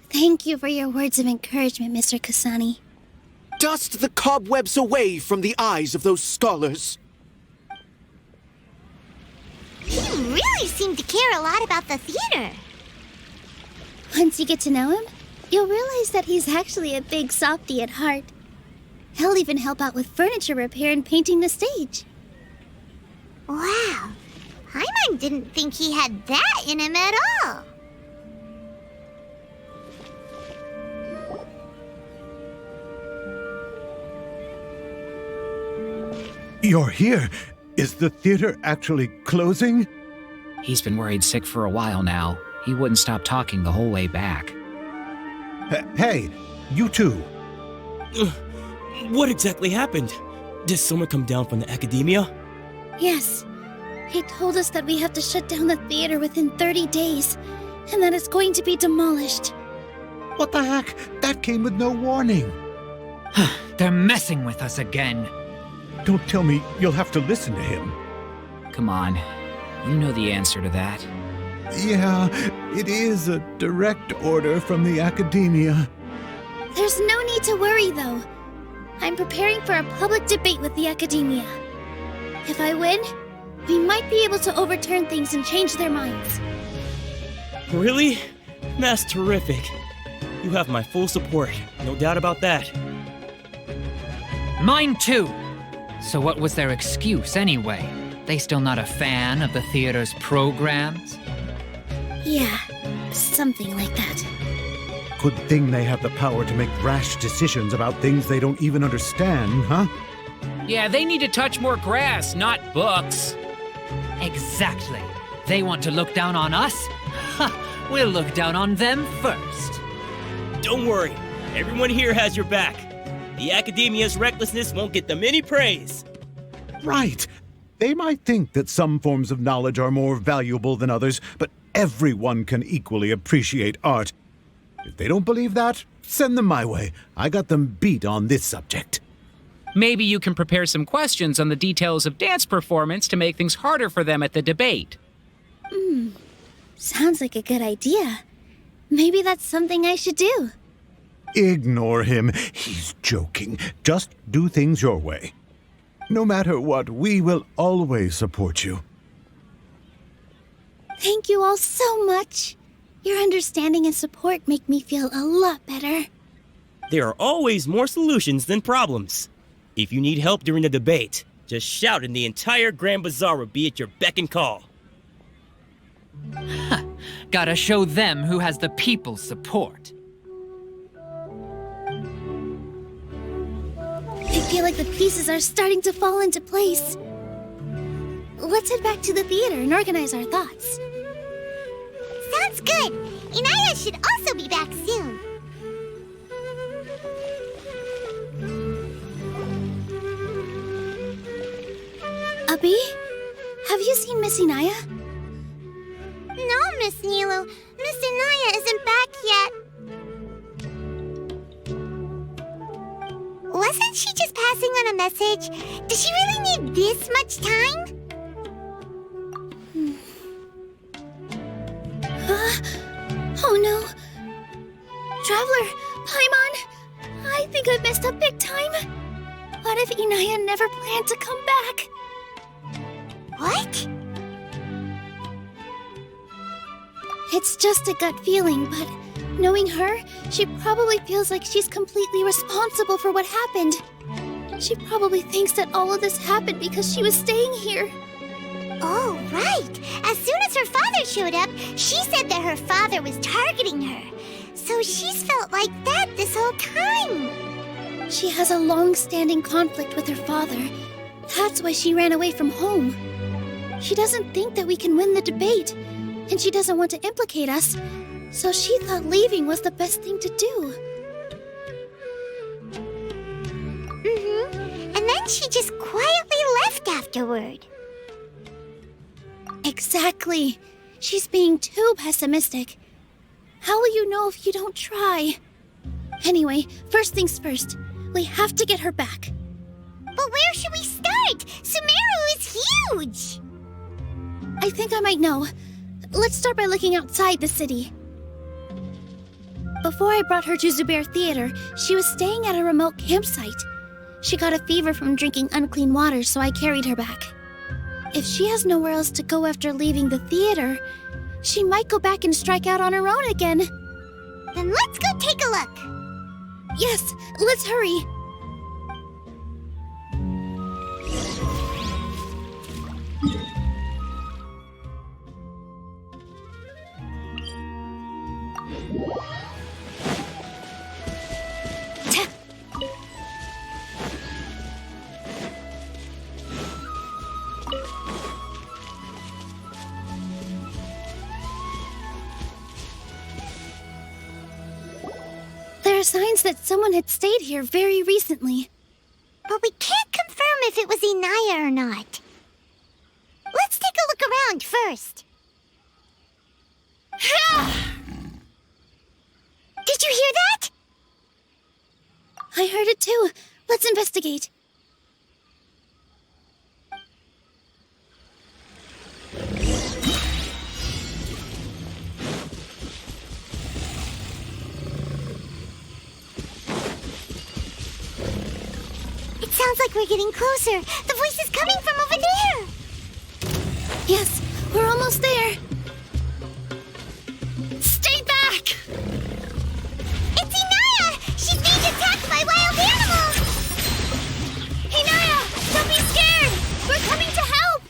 Thank you for your words of encouragement, Mr. Kasani. Dust the cobwebs away from the eyes of those scholars. You really seem to care a lot about the theater. Once you get to know him, you'll realize that he's actually a big softy at heart. He'll even help out with furniture repair and painting the stage. Wow. Paimon didn't think he had that in him at all. You're here. Is the theater actually closing? He's been worried sick for a while now. He wouldn't stop talking the whole way back. Hey, you two. What exactly happened? Did someone come down from the academia? Yes. He told us that we have to shut down the theater within 30 days, and that it's going to be demolished. What the heck? That came with no warning. They're messing with us again. Don't tell me you'll have to listen to him. Come on. You know the answer to that. Yeah, it is a direct order from the academia. There's no need to worry, though. I'm preparing for a public debate with the academia. If I win, we might be able to overturn things and change their minds. Really? That's terrific. You have my full support, no doubt about that. Mine too. So what was their excuse anyway? They still not a fan of the theater's programs? Yeah, something like that. Good thing they have the power to make rash decisions about things they don't even understand, huh? Yeah, they need to touch more grass, not books. Exactly. They want to look down on us? Ha! We'll look down on them first. Don't worry. Everyone here has your back. The academia's recklessness won't get them any praise. Right. They might think that some forms of knowledge are more valuable than others, but everyone can equally appreciate art. If they don't believe that, send them my way. I got them beat on this subject. Maybe you can prepare some questions on the details of dance performance to make things harder for them at the debate. Sounds like a good idea. Maybe that's something I should do. Ignore him. He's joking. Just do things your way. No matter what, we will always support you. Thank you all so much. Your understanding and support make me feel a lot better. There are always more solutions than problems. If you need help during the debate, just shout and the entire Grand Bazaar will be at your beck and call. Gotta show them who has the people's support. I feel like the pieces are starting to fall into place. Let's head back to the theater and organize our thoughts. Sounds good. Inaya should also be back soon. Abi, have you seen Miss Inaya? No, Miss Nilou. Miss Inaya isn't back yet. Wasn't she just passing on a message? Does she really need this much time? Oh no. Traveler, Paimon, I think I messed up big time. What if Inaya never planned to come back? What? It's just a gut feeling, but knowing her, she probably feels like she's completely responsible for what happened. She probably thinks that all of this happened because she was staying here. Oh, right. As soon as her father showed up, she said that her father was targeting her. So she's felt like that this whole time. She has a long-standing conflict with her father. That's why she ran away from home. She doesn't think that we can win the debate, and she doesn't want to implicate us, so she thought leaving was the best thing to do. And then she just quietly left afterward. Exactly. She's being too pessimistic. How will you know if you don't try? Anyway, first things first. We have to get her back. But where should we start? Sumeru is huge! I think I might know. Let's start by looking outside the city. Before I brought her to Zubair Theater, she was staying at a remote campsite. She got a fever from drinking unclean water, so I carried her back. If she has nowhere else to go after leaving the theater, she might go back and strike out on her own again. Then let's go take a look. Yes, let's hurry. There are signs that someone had stayed here very recently. But we can't confirm if it was Inaya or not. Let's take a look around first. Did you hear that? I heard it too. Let's investigate. It sounds like we're getting closer. The voice is coming from over there. Yes, we're almost there. Stay back! It's Inaya! She's being attacked by wild animals! Inaya, don't be scared! We're coming to help!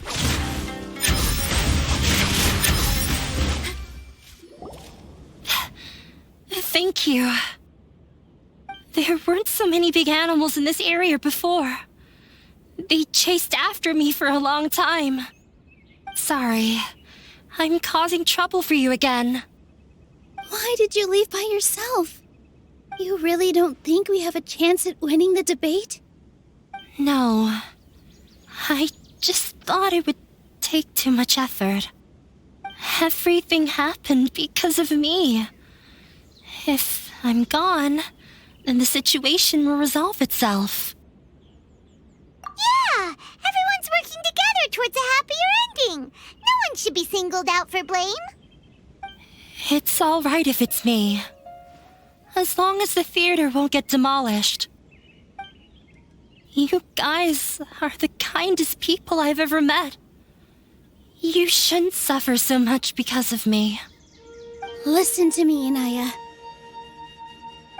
Thank you. There weren't so many big animals in this area before. They chased after me for a long time. Sorry. I'm causing trouble for you again. Why did you leave by yourself? You really don't think we have a chance at winning the debate? No. I just thought it would take too much effort. Everything happened because of me. If I'm gone, then the situation will resolve itself. Yeah! Everyone's working together towards a happier ending. No one should be singled out for blame. It's all right if it's me. As long as the theater won't get demolished. You guys are the kindest people I've ever met. You shouldn't suffer so much because of me. Listen to me, Inaya.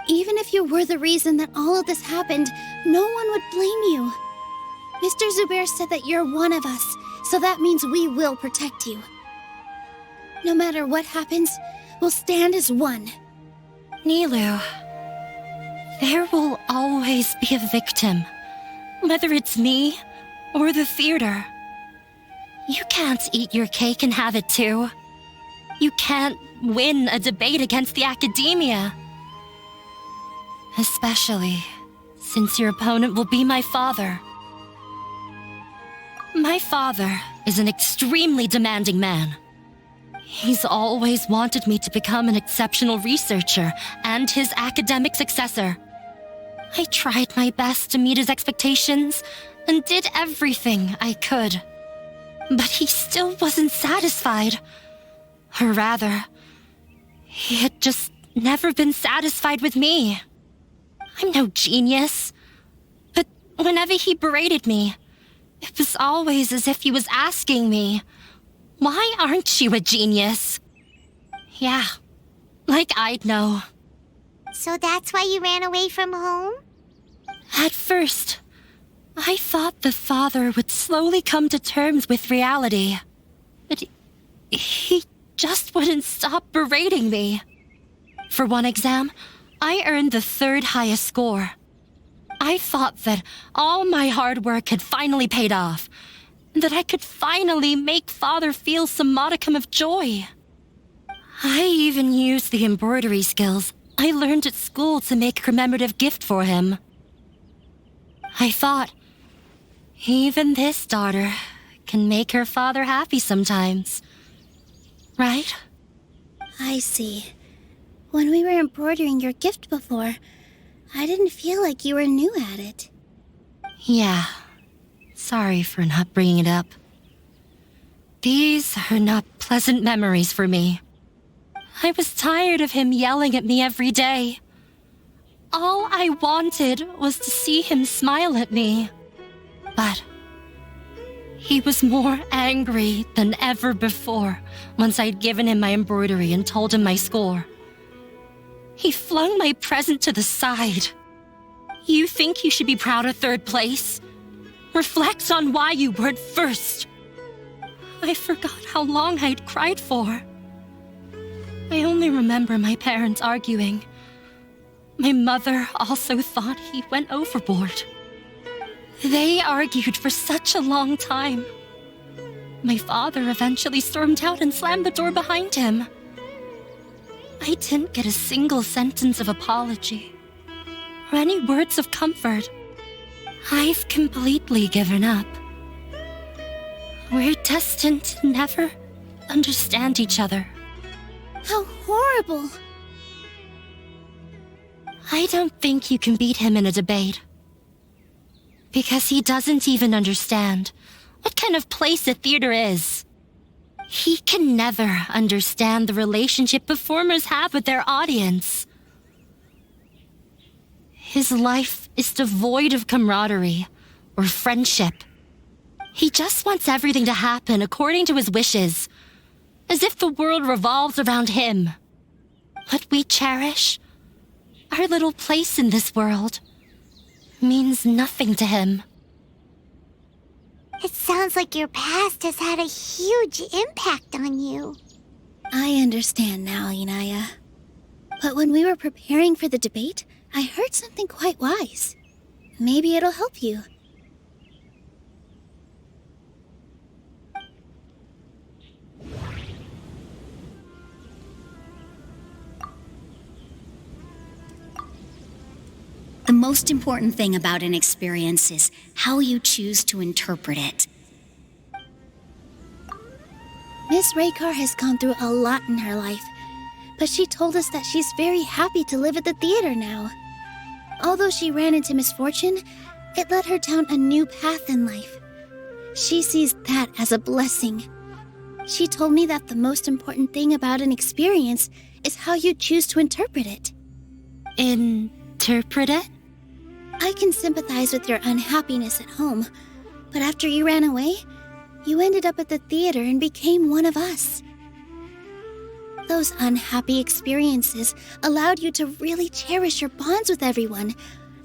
Even if you were the reason that all of this happened, no one would blame you. Mr. Zubair said that you're one of us, so that means we will protect you. No matter what happens, we'll stand as one. Nilou, there will always be a victim, whether it's me or the theater. You can't eat your cake and have it too. You can't win a debate against the academia. Especially since your opponent will be my father. My father is an extremely demanding man. He's always wanted me to become an exceptional researcher and his academic successor. I tried my best to meet his expectations and did everything I could. But he still wasn't satisfied. Or rather, he had just never been satisfied with me. I'm no genius. But whenever he berated me, it was always as if he was asking me, "Why aren't you a genius?" Yeah, like I'd know. So that's why you ran away from home? At first, I thought the father would slowly come to terms with reality. But he just wouldn't stop berating me. For one exam, I earned the 3rd highest score. I thought that all my hard work had finally paid off, and that I could finally make Father feel some modicum of joy. I even used the embroidery skills I learned at school to make a commemorative gift for him. I thought, even this daughter can make her father happy sometimes. right? I see. When we were embroidering your gift before, I didn't feel like you were new at it. Yeah. Sorry for not bringing it up. These are not pleasant memories for me. I was tired of him yelling at me every day. All I wanted was to see him smile at me. But he was more angry than ever before once I'd given him my embroidery and told him my score. He flung my present to the side. You think you should be proud of third place? Reflect on why you weren't first. I forgot how long I'd cried for. I only remember my parents arguing. My mother also thought he went overboard. They argued for such a long time. My father eventually stormed out and slammed the door behind him. I didn't get a single sentence of apology or any words of comfort. I've completely given up. We're destined to never understand each other. How horrible! I don't think you can beat him in a debate. Because he doesn't even understand what kind of place a theater is. He can never understand the relationship performers have with their audience. His life is devoid of camaraderie or friendship. He just wants everything to happen according to his wishes, as if the world revolves around him. What we cherish, our little place in this world, means nothing to him. It sounds like your past has had a huge impact on you. I understand now, Inaya. But when we were preparing for the debate, I heard something quite wise. Maybe it'll help you. The most important thing about an experience is how you choose to interpret it. Miss Raykar has gone through a lot in her life, but she told us that she's very happy to live at the theater now. Although she ran into misfortune, it led her down a new path in life. She sees that as a blessing. She told me that the most important thing about an experience is how you choose to interpret it. Interpret it? I can sympathize with your unhappiness at home, but after you ran away, you ended up at the theater and became one of us. Those unhappy experiences allowed you to really cherish your bonds with everyone,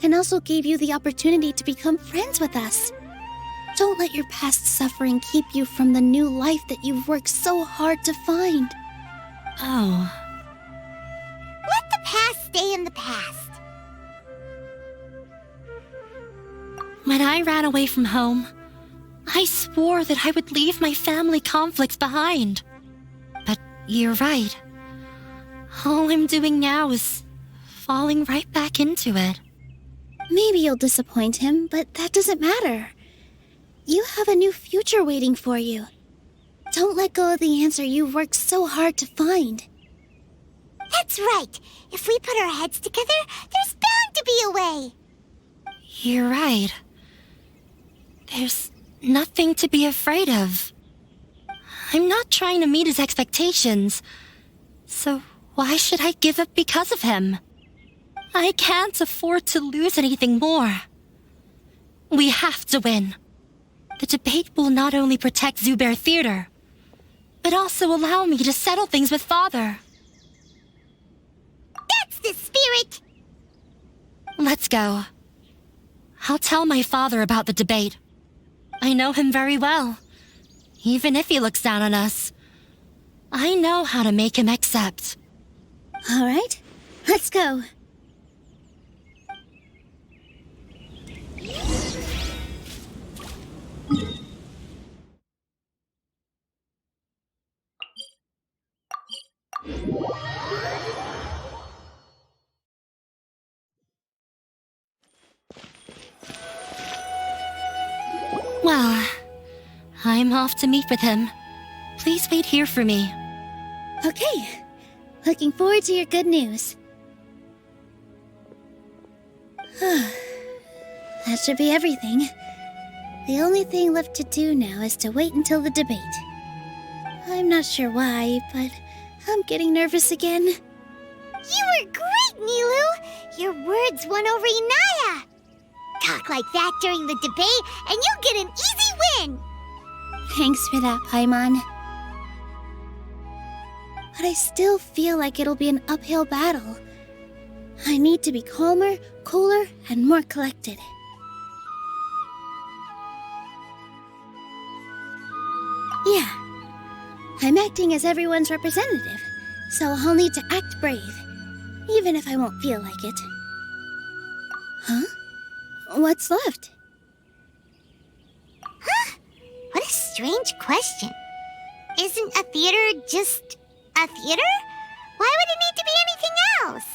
and also gave you the opportunity to become friends with us. Don't let your past suffering keep you from the new life that you've worked so hard to find. Oh. Let the past stay in the past. When I ran away from home, I swore that I would leave my family conflicts behind. But you're right. All I'm doing now is falling right back into it. Maybe you'll disappoint him, but that doesn't matter. You have a new future waiting for you. Don't let go of the answer you've worked so hard to find. That's right. If we put our heads together, there's bound to be a way. You're right. There's nothing to be afraid of. I'm not trying to meet his expectations, so why should I give up because of him? I can't afford to lose anything more. We have to win. The debate will not only protect Zubair Theater, but also allow me to settle things with Father. That's the spirit! Let's go. I'll tell my father about the debate. I know him very well. Even if he looks down on us, I know how to make him accept. All right, let's go. Well, I'm off to meet with him. Please wait here for me. Okay. Looking forward to your good news. That should be everything. The only thing left to do now is to wait until the debate. I'm not sure why, but I'm getting nervous again. You were great, Nilou! Your words won over Inaya! Talk like that during the debate, and you'll get an easy win! Thanks for that, Paimon. But I still feel like it'll be an uphill battle. I need to be calmer, cooler, and more collected. Yeah, I'm acting as everyone's representative, so I'll need to act brave, even if I won't feel like it. Huh? What's left? Huh? What a strange question. Isn't a theater just a theater? Why would it need to be anything else?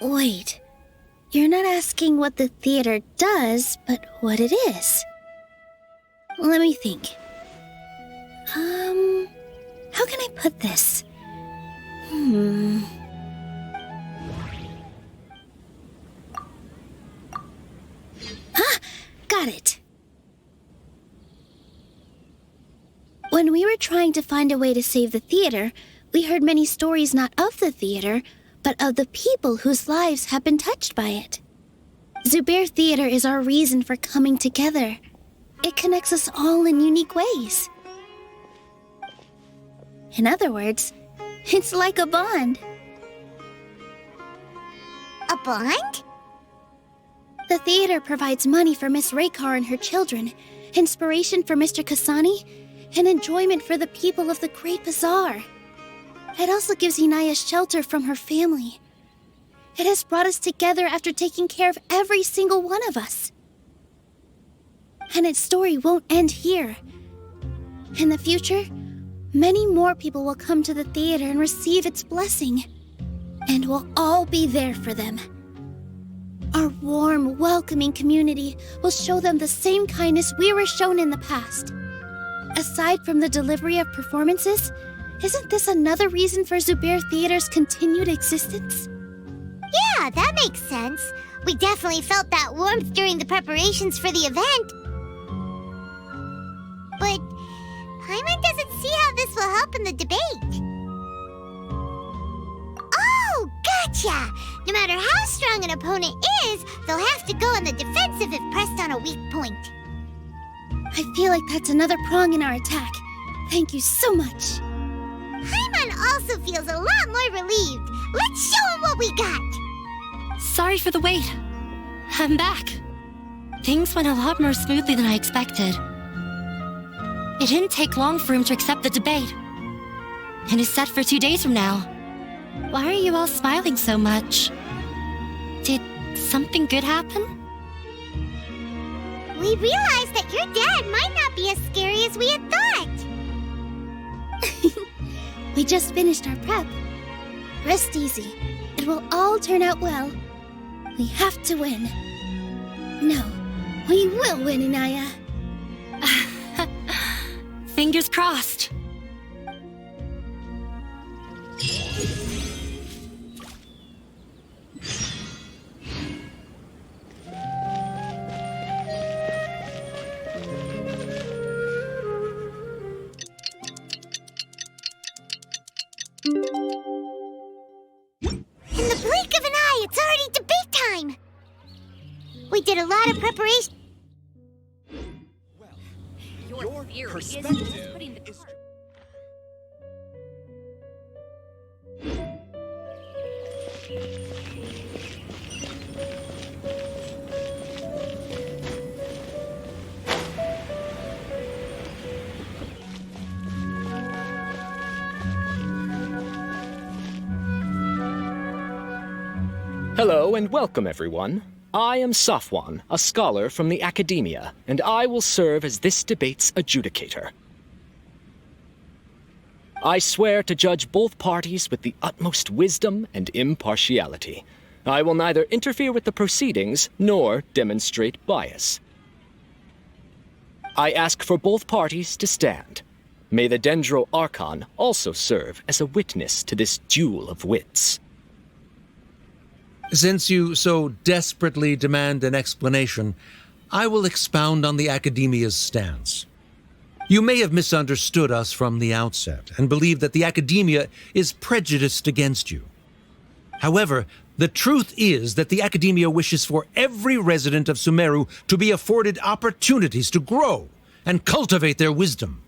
Wait, you're not asking what the theater does, but what it is. Let me think. How can I put this? Ah, got it. When we were trying to find a way to save the theater, we heard many stories not of the theater, but of the people whose lives have been touched by it. Zubair Theater is our reason for coming together. It connects us all in unique ways. In other words, it's like a bond. A bond? The theater provides money for Miss Raykar and her children, inspiration for Mr. Kasani, and enjoyment for the people of the Great Bazaar. It also gives Inaya shelter from her family. It has brought us together after taking care of every single one of us. And its story won't end here. In the future, many more people will come to the theater and receive its blessing. And we'll all be there for them. Our warm, welcoming community will show them the same kindness we were shown in the past. Aside from the delivery of performances, isn't this another reason for Zubair Theater's continued existence? Yeah, that makes sense. We definitely felt that warmth during the preparations for the event. But Paimon doesn't see how this will help in the debate. Oh, gotcha! No matter how strong an opponent is, they'll have to go on the defensive if pressed on a weak point. I feel like that's another prong in our attack. Thank you so much. Paimon also feels a lot more relieved. Let's show him what we got! Sorry for the wait. I'm back. Things went a lot more smoothly than I expected. It didn't take long for him to accept the debate. And is set for 2 days from now. Why are you all smiling so much? Did something good happen? We realized that your dad might not be as scary as we had thought. We just finished our prep. Rest easy. It will all turn out well. We have to win. No, we will win, Inaya. Fingers crossed. In the blink of an eye, it's already debate time! We did a lot of preparation. Your perspective is... Hello and welcome, everyone. I am Safwan, a scholar from the Academia, and I will serve as this debate's adjudicator. I swear to judge both parties with the utmost wisdom and impartiality. I will neither interfere with the proceedings nor demonstrate bias. I ask for both parties to stand. May the Dendro Archon also serve as a witness to this duel of wits. Since you so desperately demand an explanation, I will expound on the Academia's stance. You may have misunderstood us from the outset and believe that the Academia is prejudiced against you. However, the truth is that the Academia wishes for every resident of Sumeru to be afforded opportunities to grow and cultivate their wisdom.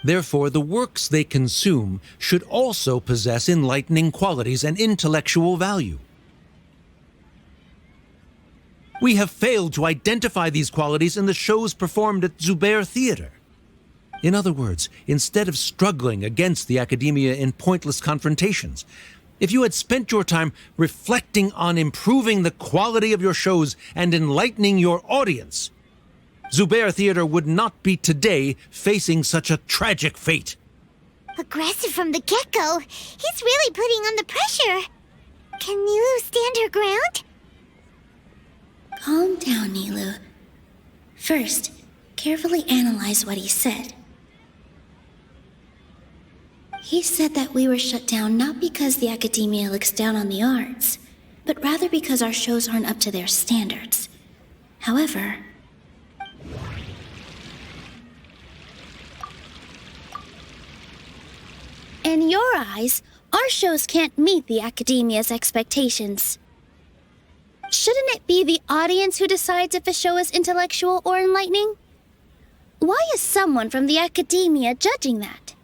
Therefore, the works they consume should also possess enlightening qualities and intellectual value. We have failed to identify these qualities in the shows performed at Zubair Theater. In other words, instead of struggling against the Academia in pointless confrontations, if you had spent your time reflecting on improving the quality of your shows and enlightening your audience, Zubair Theater would not be today facing such a tragic fate. Aggressive from the get-go. He's really putting on the pressure. Can Nilou stand her ground? Calm down, Nilou. First, carefully analyze what he said. He said that we were shut down not because the Academia looks down on the arts, but rather because our shows aren't up to their standards. However, in your eyes, our shows can't meet the Academia's expectations. Shouldn't it be the audience who decides if a show is intellectual or enlightening? Why is someone from the Academia judging that?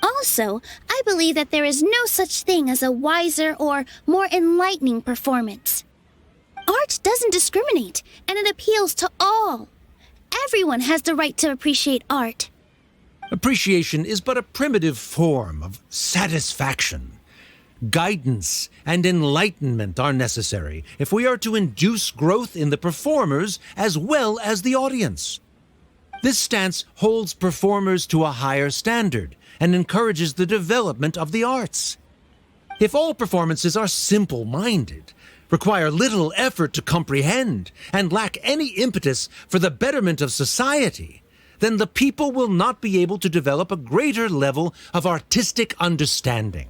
Also, I believe that there is no such thing as a wiser or more enlightening performance. Art doesn't discriminate, and it appeals to all. Everyone has the right to appreciate art. Appreciation is but a primitive form of satisfaction. Guidance and enlightenment are necessary if we are to induce growth in the performers as well as the audience. This stance holds performers to a higher standard and encourages the development of the arts. If all performances are simple-minded, require little effort to comprehend, and lack any impetus for the betterment of society, then the people will not be able to develop a greater level of artistic understanding.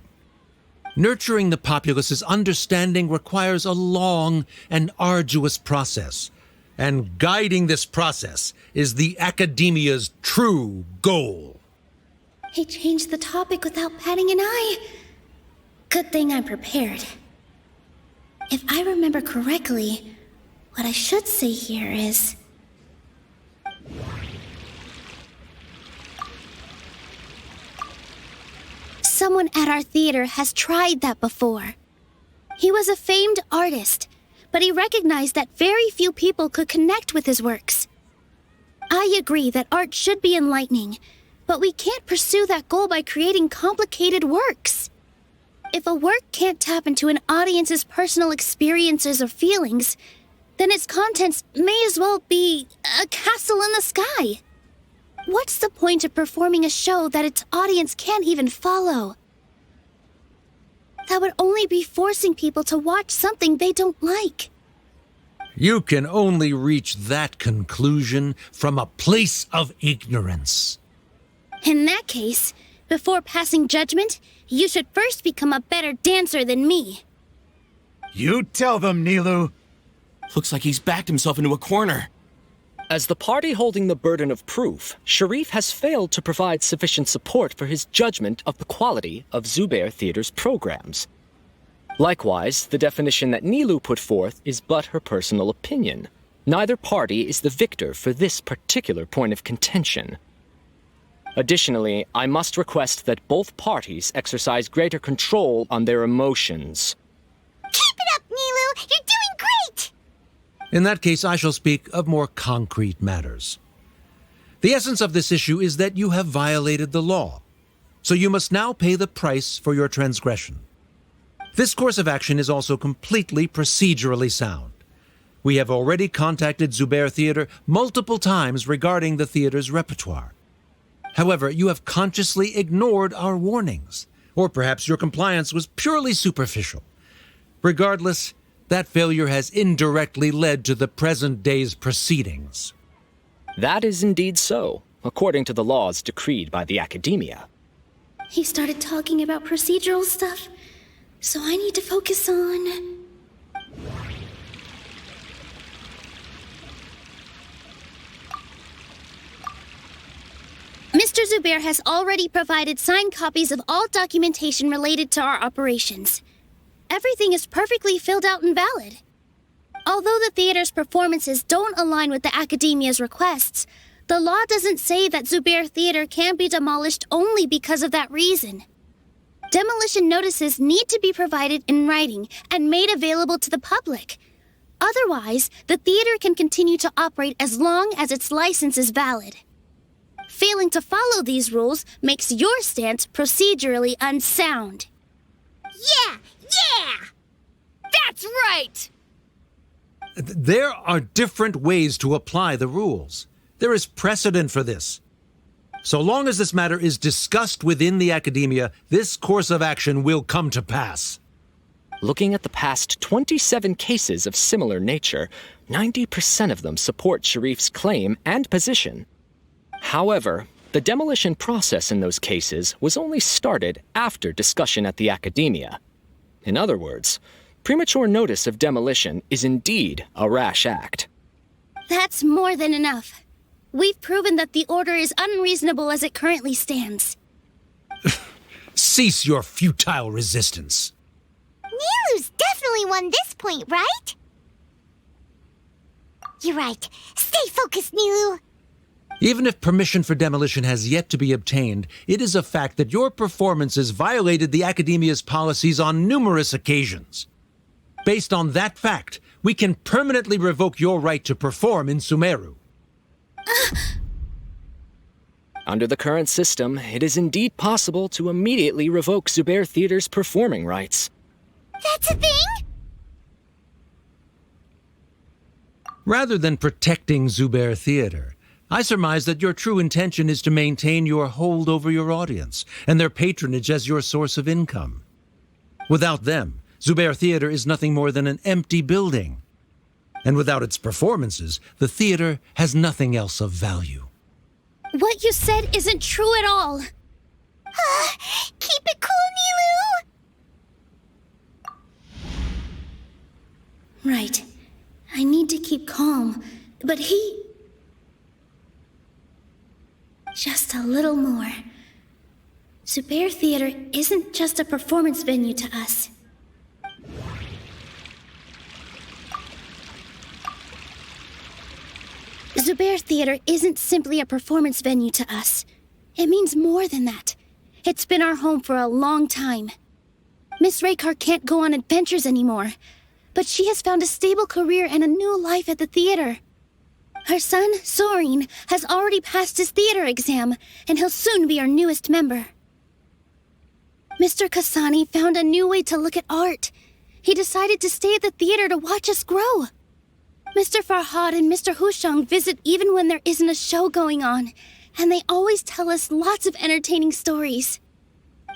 Nurturing the populace's understanding requires a long and arduous process, and guiding this process is the Academia's true goal. He changed the topic without batting an eye. Good thing I'm prepared. If I remember correctly, what I should say here is... Someone at our theater has tried that before. He was a famed artist, but he recognized that very few people could connect with his works. I agree that art should be enlightening, but we can't pursue that goal by creating complicated works. If a work can't tap into an audience's personal experiences or feelings, then its contents may as well be a castle in the sky. What's the point of performing a show that its audience can't even follow? That would only be forcing people to watch something they don't like. You can only reach that conclusion from a place of ignorance. In that case, before passing judgment, you should first become a better dancer than me. You tell them, Nilou. Looks like he's backed himself into a corner. As the party holding the burden of proof, Sharif has failed to provide sufficient support for his judgment of the quality of Zubair Theater's programs. Likewise, the definition that Nilou put forth is but her personal opinion. Neither party is the victor for this particular point of contention. Additionally, I must request that both parties exercise greater control on their emotions. Keep it up, Nilou! You're doing great! In that case, I shall speak of more concrete matters. The essence of this issue is that you have violated the law, so you must now pay the price for your transgression. This course of action is also completely procedurally sound. We have already contacted Zubair Theater multiple times regarding the theater's repertoire. However, you have consciously ignored our warnings, or perhaps your compliance was purely superficial. Regardless, that failure has indirectly led to the present day's proceedings. That is indeed so. according to the laws decreed by the Academia. He started talking about procedural stuff, so I need to focus on... Mr. Zubair has already provided signed copies of all documentation related to our operations. Everything is perfectly filled out and valid. Although the theater's performances don't align with the Academia's requests, the law doesn't say that Zubair Theater can be demolished only because of that reason. Demolition notices need to be provided in writing and made available to the public. Otherwise, the theater can continue to operate as long as its license is valid. Failing to follow these rules makes your stance procedurally unsound. Yeah! That's right! There are different ways to apply the rules. There is precedent for this. So long as this matter is discussed within the Academia, this course of action will come to pass. Looking at the past 27 cases of similar nature, 90% of them support Sharif's claim and position. However, the demolition process in those cases was only started after discussion at the Academia. In other words, premature notice of demolition is indeed a rash act. That's more than enough. We've proven that the order is unreasonable as it currently stands. Cease your futile resistance. Nilou's definitely won this point, right? You're right. Stay focused, Nilou. Even if permission for demolition has yet to be obtained, it is a fact that your performances violated the Academia's policies on numerous occasions. Based on that fact, we can permanently revoke your right to perform in Sumeru. Under the current system, it is indeed possible to immediately revoke Zubair Theater's performing rights. That's a thing? Rather than protecting Zubair Theater, I surmise that your true intention is to maintain your hold over your audience and their patronage as your source of income. Without them, Zubair Theater is nothing more than an empty building. And without its performances, the theater has nothing else of value. What you said isn't true at all. Keep it cool, Nilou! Right. I need to keep calm, but he... Just a little more. Zubair Theater isn't just a performance venue to us. Zubair Theater isn't simply a performance venue to us. It means more than that. It's been our home for a long time. Miss Raykar can't go on adventures anymore, but she has found a stable career and a new life at the theater. Her son, Sorin, has already passed his theater exam, and he'll soon be our newest member. Mr. Kasani found a new way to look at art. He decided to stay at the theater to watch us grow. Mr. Farhad and Mr. Hushang visit even when there isn't a show going on, and they always tell us lots of entertaining stories.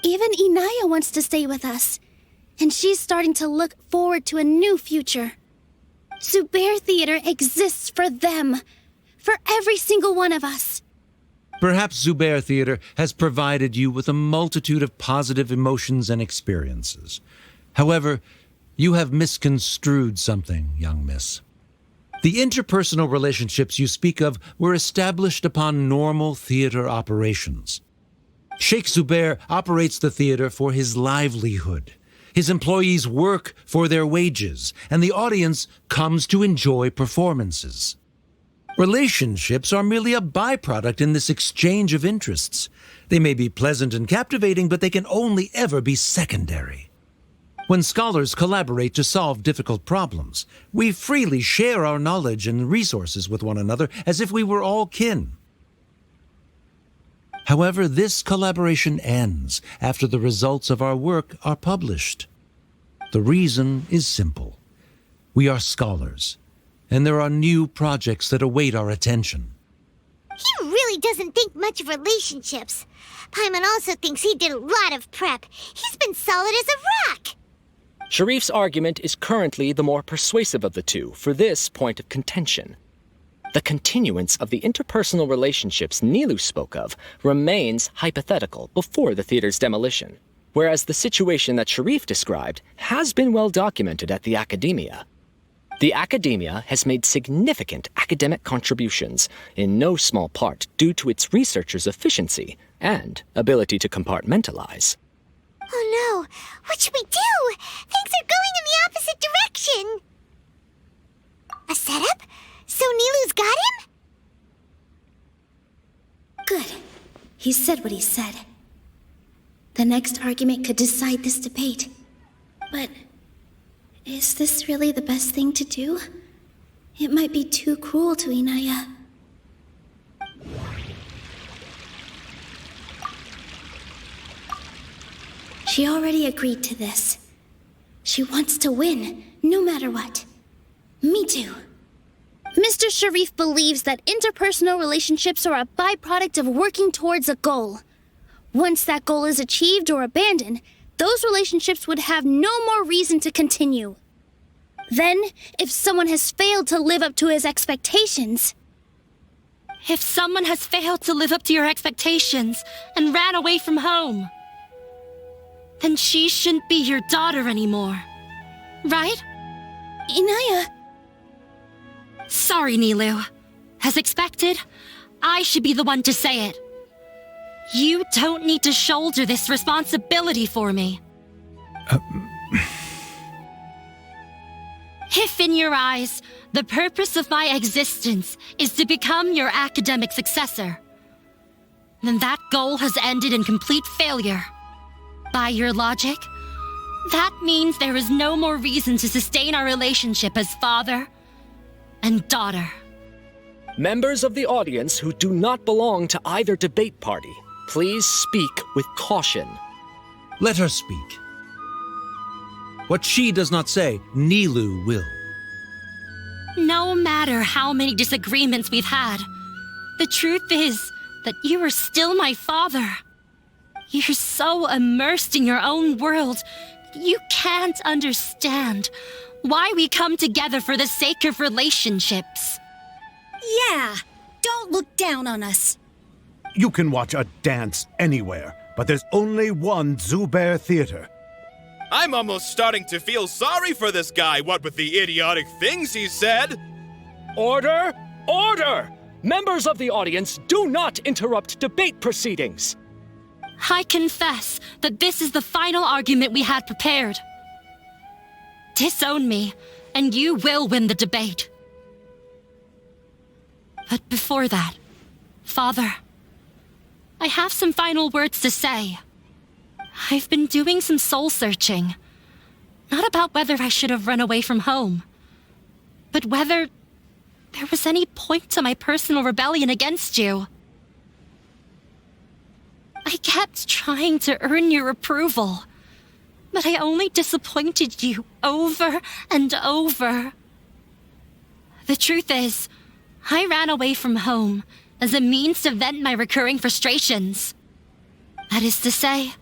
Even Inaya wants to stay with us, and she's starting to look forward to a new future. Zubair Theater exists for them, for every single one of us. Perhaps Zubair Theater has provided you with a multitude of positive emotions and experiences. However, you have misconstrued something, young miss. The interpersonal relationships you speak of were established upon normal theater operations. Sheikh Zubair operates the theater for his livelihood. His employees work for their wages, and the audience comes to enjoy performances. Relationships are merely a byproduct in this exchange of interests. They may be pleasant and captivating, but they can only ever be secondary. When scholars collaborate to solve difficult problems, we freely share our knowledge and resources with one another as if we were all kin. However, this collaboration ends after the results of our work are published. The reason is simple. We are scholars, and there are new projects that await our attention. He really doesn't think much of relationships. Paimon also thinks he did a lot of prep. He's been solid as a rock. Sharif's argument is currently the more persuasive of the two for this point of contention. The continuance of the interpersonal relationships Nilou spoke of remains hypothetical before the theater's demolition, whereas the situation that Sharif described has been well documented at the Academia. The Academia has made significant academic contributions, in no small part due to its researchers' efficiency and ability to compartmentalize. Oh no! What should we do? Things are going in the opposite direction! A setup? So Nilou's got him? Good. He said what he said. The next argument could decide this debate. But is this really the best thing to do? It might be too cruel to Inaya. She already agreed to this. She wants to win, no matter what. Me too. Mr. Sharif believes that interpersonal relationships are a byproduct of working towards a goal. Once that goal is achieved or abandoned, those relationships would have no more reason to continue. Then, if someone has failed to live up to his expectations... If someone has failed to live up to your expectations and ran away from home, then she shouldn't be your daughter anymore. Right? Inaya... Sorry, Nilou. As expected, I should be the one to say it. You don't need to shoulder this responsibility for me. If in your eyes, the purpose of my existence is to become your academic successor, then that goal has ended in complete failure. By your logic, that means there is no more reason to sustain our relationship as father and daughter. Members of the audience who do not belong to either debate party, please speak with caution. Let her speak. What she does not say, Nilou will. No matter how many disagreements we've had, the truth is that you are still my father. You're so immersed in your own world, you can't understand why we come together for the sake of relationships. Yeah, don't look down on us. You can watch a dance anywhere, but there's only one Zubair Theater. I'm almost starting to feel sorry for this guy, what with the idiotic things he said. Order! Order! Members of the audience, do not interrupt debate proceedings. I confess that this is the final argument we had prepared. Disown me, and you will win the debate. But before that, Father, I have some final words to say. I've been doing some soul-searching. Not about whether I should have run away from home, but whether there was any point to my personal rebellion against you. I kept trying to earn your approval, but I only disappointed you over and over. The truth is, I ran away from home as a means to vent my recurring frustrations. That is to say,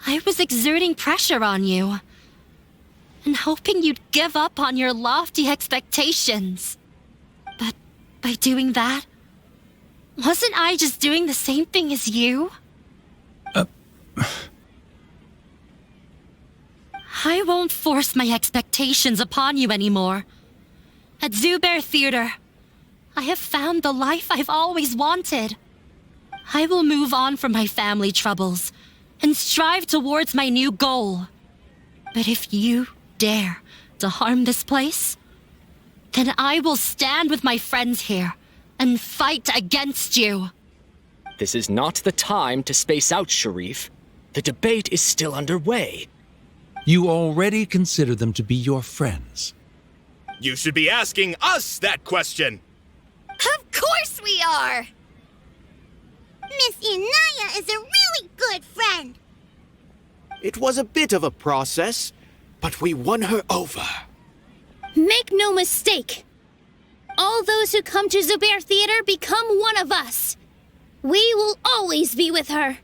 I was exerting pressure on you and hoping you'd give up on your lofty expectations. But by doing that, wasn't I just doing the same thing as you? I won't force my expectations upon you anymore. At Zubair Theater, I have found the life I've always wanted. I will move on from my family troubles and strive towards my new goal. But if you dare to harm this place, then I will stand with my friends here and fight against you. This is not the time to space out, Sharif. The debate is still underway. You already consider them to be your friends. You should be asking us that question. Of course we are! Miss Inaya is a really good friend. It was a bit of a process, but we won her over. Make no mistake. All those who come to Zubair Theater become one of us. We will always be with her.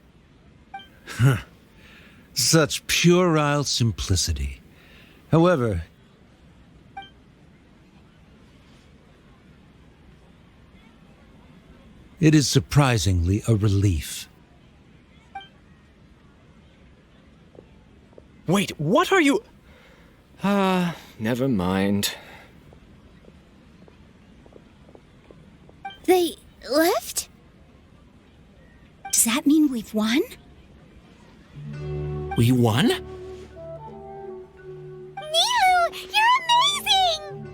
Such puerile simplicity. However, It is surprisingly a relief. Wait, what are you... never mind. They left? Does that mean we've won? We won? Nilou, you're amazing!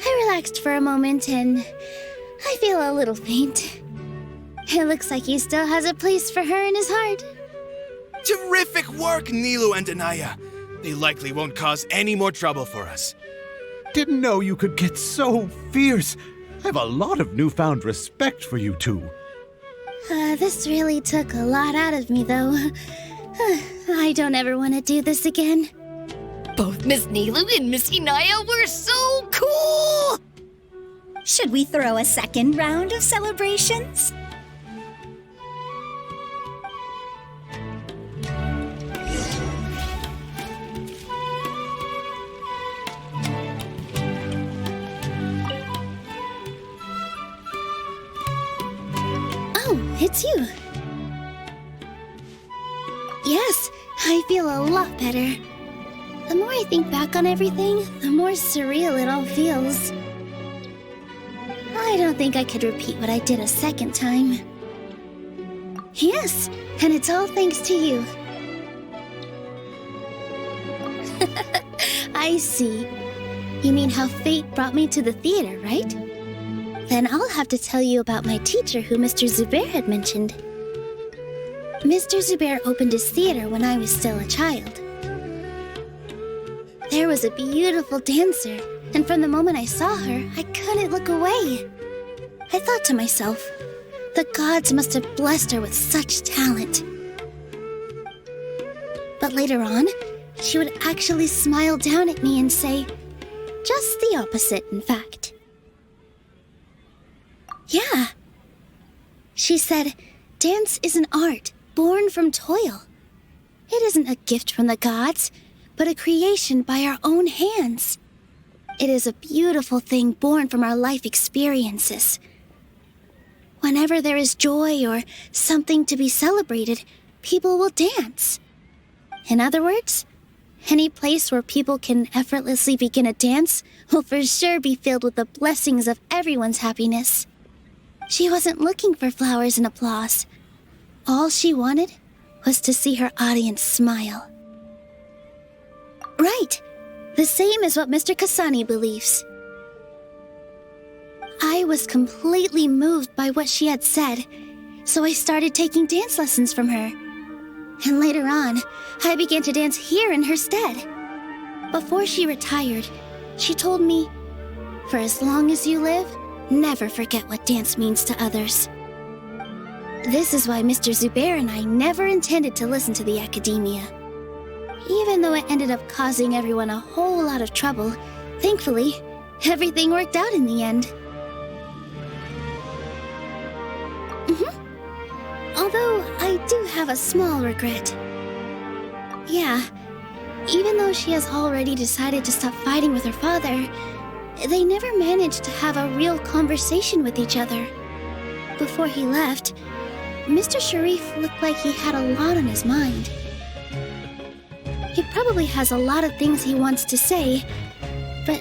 I relaxed for a moment and I feel a little faint. It looks like he still has a place for her in his heart. Terrific work, Nilou and Anaya. They likely won't cause any more trouble for us. Didn't know you could get so fierce. I have a lot of newfound respect for you two. This really took a lot out of me, though. I don't ever want to do this again. Both Miss Nilou and Miss Inaya were so cool! Should we throw a second round of celebrations? Oh, it's you. Yes, I feel a lot better. The more I think back on everything, the more surreal it all feels. I don't think I could repeat what I did a second time. Yes, and it's all thanks to you. I see. You mean how fate brought me to the theater, right? Then I'll have to tell you about my teacher who Mr. Zubair had mentioned. Mr. Zubair opened his theater when I was still a child. There was a beautiful dancer, and from the moment I saw her, I couldn't look away. I thought to myself, the gods must have blessed her with such talent. But later on, she would actually smile down at me and say, just the opposite, in fact. Yeah. She said, dance is an art born from toil. It isn't a gift from the gods, but a creation by our own hands. It is a beautiful thing born from our life experiences. Whenever there is joy or something to be celebrated, people will dance. In other words, any place where people can effortlessly begin a dance will for sure be filled with the blessings of everyone's happiness. She wasn't looking for flowers and applause. All she wanted was to see her audience smile. Right. The same as what Mr. Kasani believes. I was completely moved by what she had said, so I started taking dance lessons from her. And later on, I began to dance here in her stead. Before she retired, she told me, for as long as you live, never forget what dance means to others. This is why Mr. Zubair and I never intended to listen to the academia. Even though it ended up causing everyone a whole lot of trouble, thankfully, everything worked out in the end. Although, I do have a small regret. Yeah, even though she has already decided to stop fighting with her father, they never managed to have a real conversation with each other. Before he left, Mr. Sharif looked like he had a lot on his mind. He probably has a lot of things he wants to say, but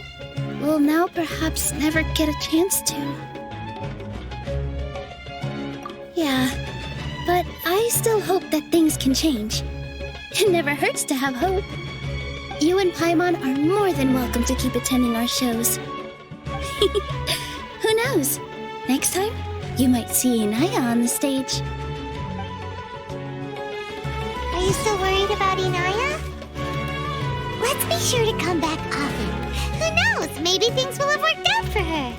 will now perhaps never get a chance to. Yeah, but I still hope that things can change. It never hurts to have hope. You and Paimon are more than welcome to keep attending our shows. Who knows? Next time, you might see Inaya on the stage. Are you still worried about Inaya? Let's be sure to come back often. Who knows? Maybe things will have worked out for her.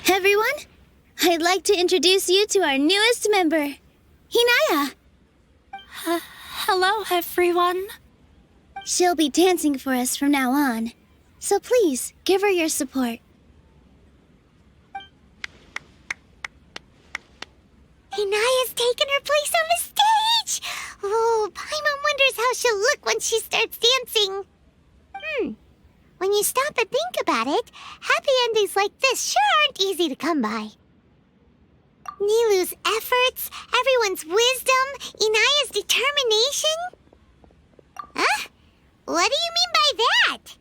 Everyone, I'd like to introduce you to our newest member, Hinaya. Hello, everyone. She'll be dancing for us from now on, so please give her your support. Hinaya's taken her place on the stage! Oh, Paimon wonders how she'll look when she starts dancing. When you stop and think about it, happy endings like this sure aren't easy to come by. Nilou's efforts, everyone's wisdom, Inaya's determination? Huh? What do you mean by that?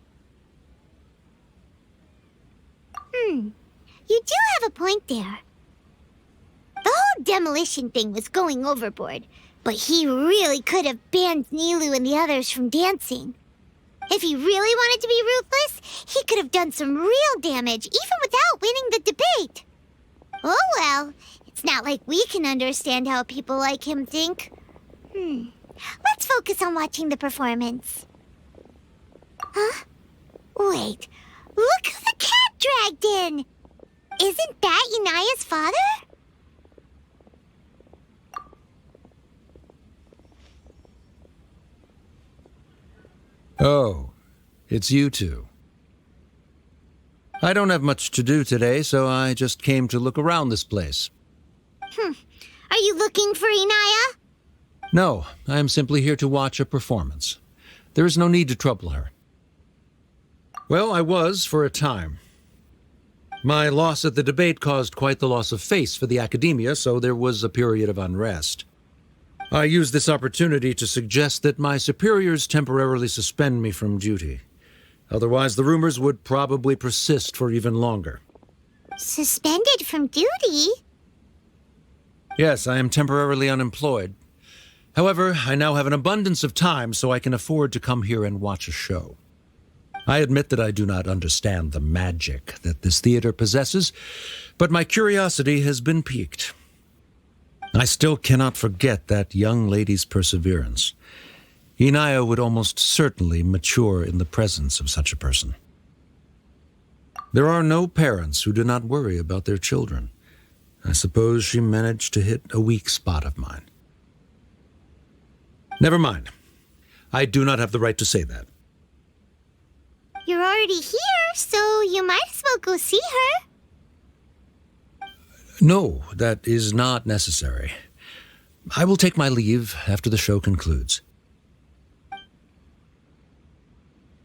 You do have a point there. The whole demolition thing was going overboard, but he really could have banned Nilou and the others from dancing. If he really wanted to be ruthless, he could have done some real damage, even without winning the debate. Oh well, it's not like we can understand how people like him think. Let's focus on watching the performance. Huh? Wait, look who the cat dragged in! Isn't that Inaya's father? Oh, it's you two. I don't have much to do today, so I just came to look around this place. Are you looking for Inaya? No, I am simply here to watch a performance. There is no need to trouble her. Well, I was for a time. My loss at the debate caused quite the loss of face for the academia, so there was a period of unrest. I used this opportunity to suggest that my superiors temporarily suspend me from duty. Otherwise, the rumors would probably persist for even longer. Suspended from duty? Yes, I am temporarily unemployed. However, I now have an abundance of time, so I can afford to come here and watch a show. I admit that I do not understand the magic that this theater possesses, but my curiosity has been piqued. I still cannot forget that young lady's perseverance. Inaya would almost certainly mature in the presence of such a person. There are no parents who do not worry about their children. I suppose she managed to hit a weak spot of mine. Never mind. I do not have the right to say that. You're already here, so you might as well go see her. No, that is not necessary. I will take my leave after the show concludes.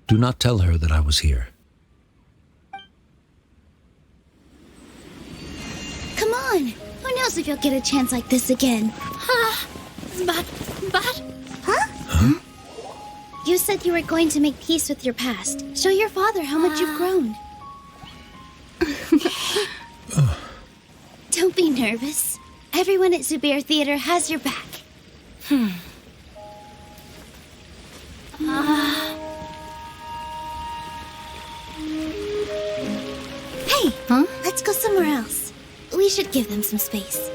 Do not tell her that I was here. Come on! Who knows if you'll get a chance like this again? But... Huh? You said you were going to make peace with your past. Show your father how much you've grown. Don't be nervous. Everyone at Zubair Theater has your back. Hey, let's go somewhere else. We should give them some space.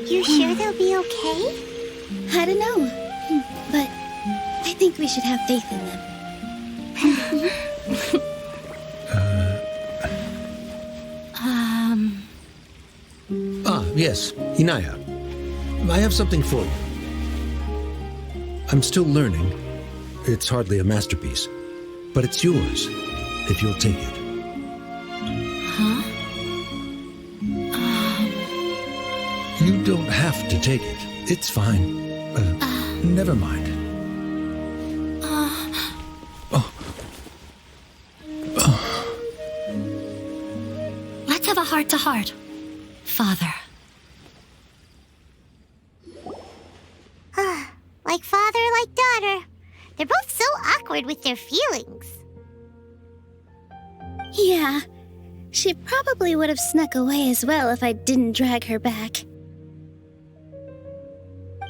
You sure they'll be okay? I don't know, but I think we should have faith in them. Yes, Inaya. I have something for you. I'm still learning. It's hardly a masterpiece, but it's yours, if you'll take it. You don't have to take it. It's fine. Never mind. Let's have a heart-to-heart, Father. Like father, like daughter. They're both so awkward with their feelings. Yeah, she probably would have snuck away as well if I didn't drag her back.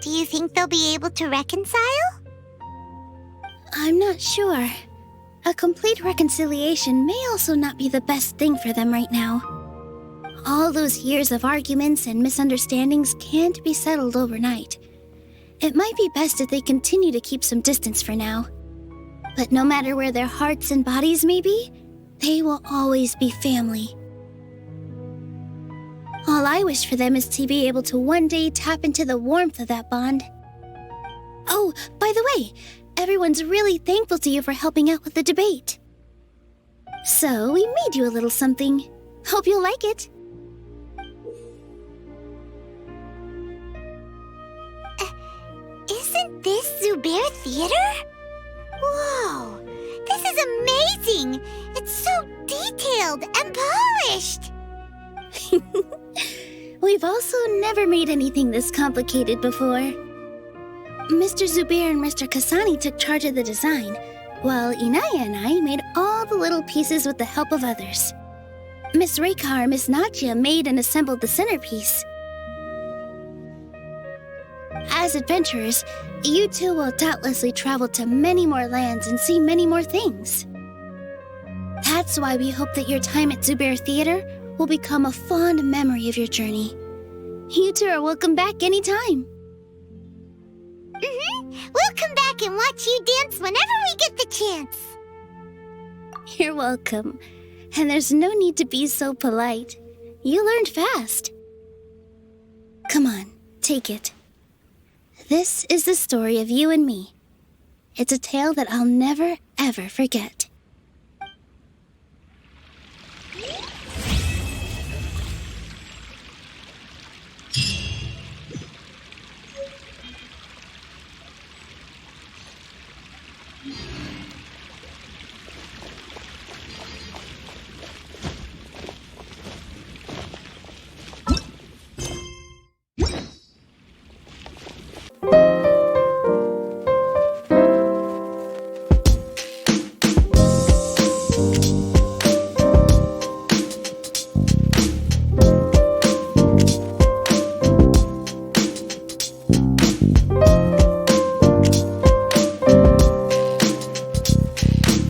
Do you think they'll be able to reconcile? I'm not sure. A complete reconciliation may also not be the best thing for them right now. All those years of arguments and misunderstandings can't be settled overnight. It might be best if they continue to keep some distance for now. But no matter where their hearts and bodies may be, they will always be family. All I wish for them is to be able to one day tap into the warmth of that bond. Oh, by the way, everyone's really thankful to you for helping out with the debate. So, we made you a little something. Hope you'll like it. Isn't this Zubair Theater? Whoa, this is amazing! It's so detailed and polished! We've also never made anything this complicated before. Mr. Zubair and Mr. Kasani took charge of the design, while Inaya and I made all the little pieces with the help of others. Miss Raykar and Miss Nadia made and assembled the centerpiece. As adventurers, you two will doubtlessly travel to many more lands and see many more things. That's why we hope that your time at Zubair Theater will become a fond memory of your journey. You two are welcome back anytime. We'll come back and watch you dance whenever we get the chance. You're welcome. And there's no need to be so polite. You learned fast. Come on, take it. This is the story of you and me. It's a tale that I'll never, ever forget.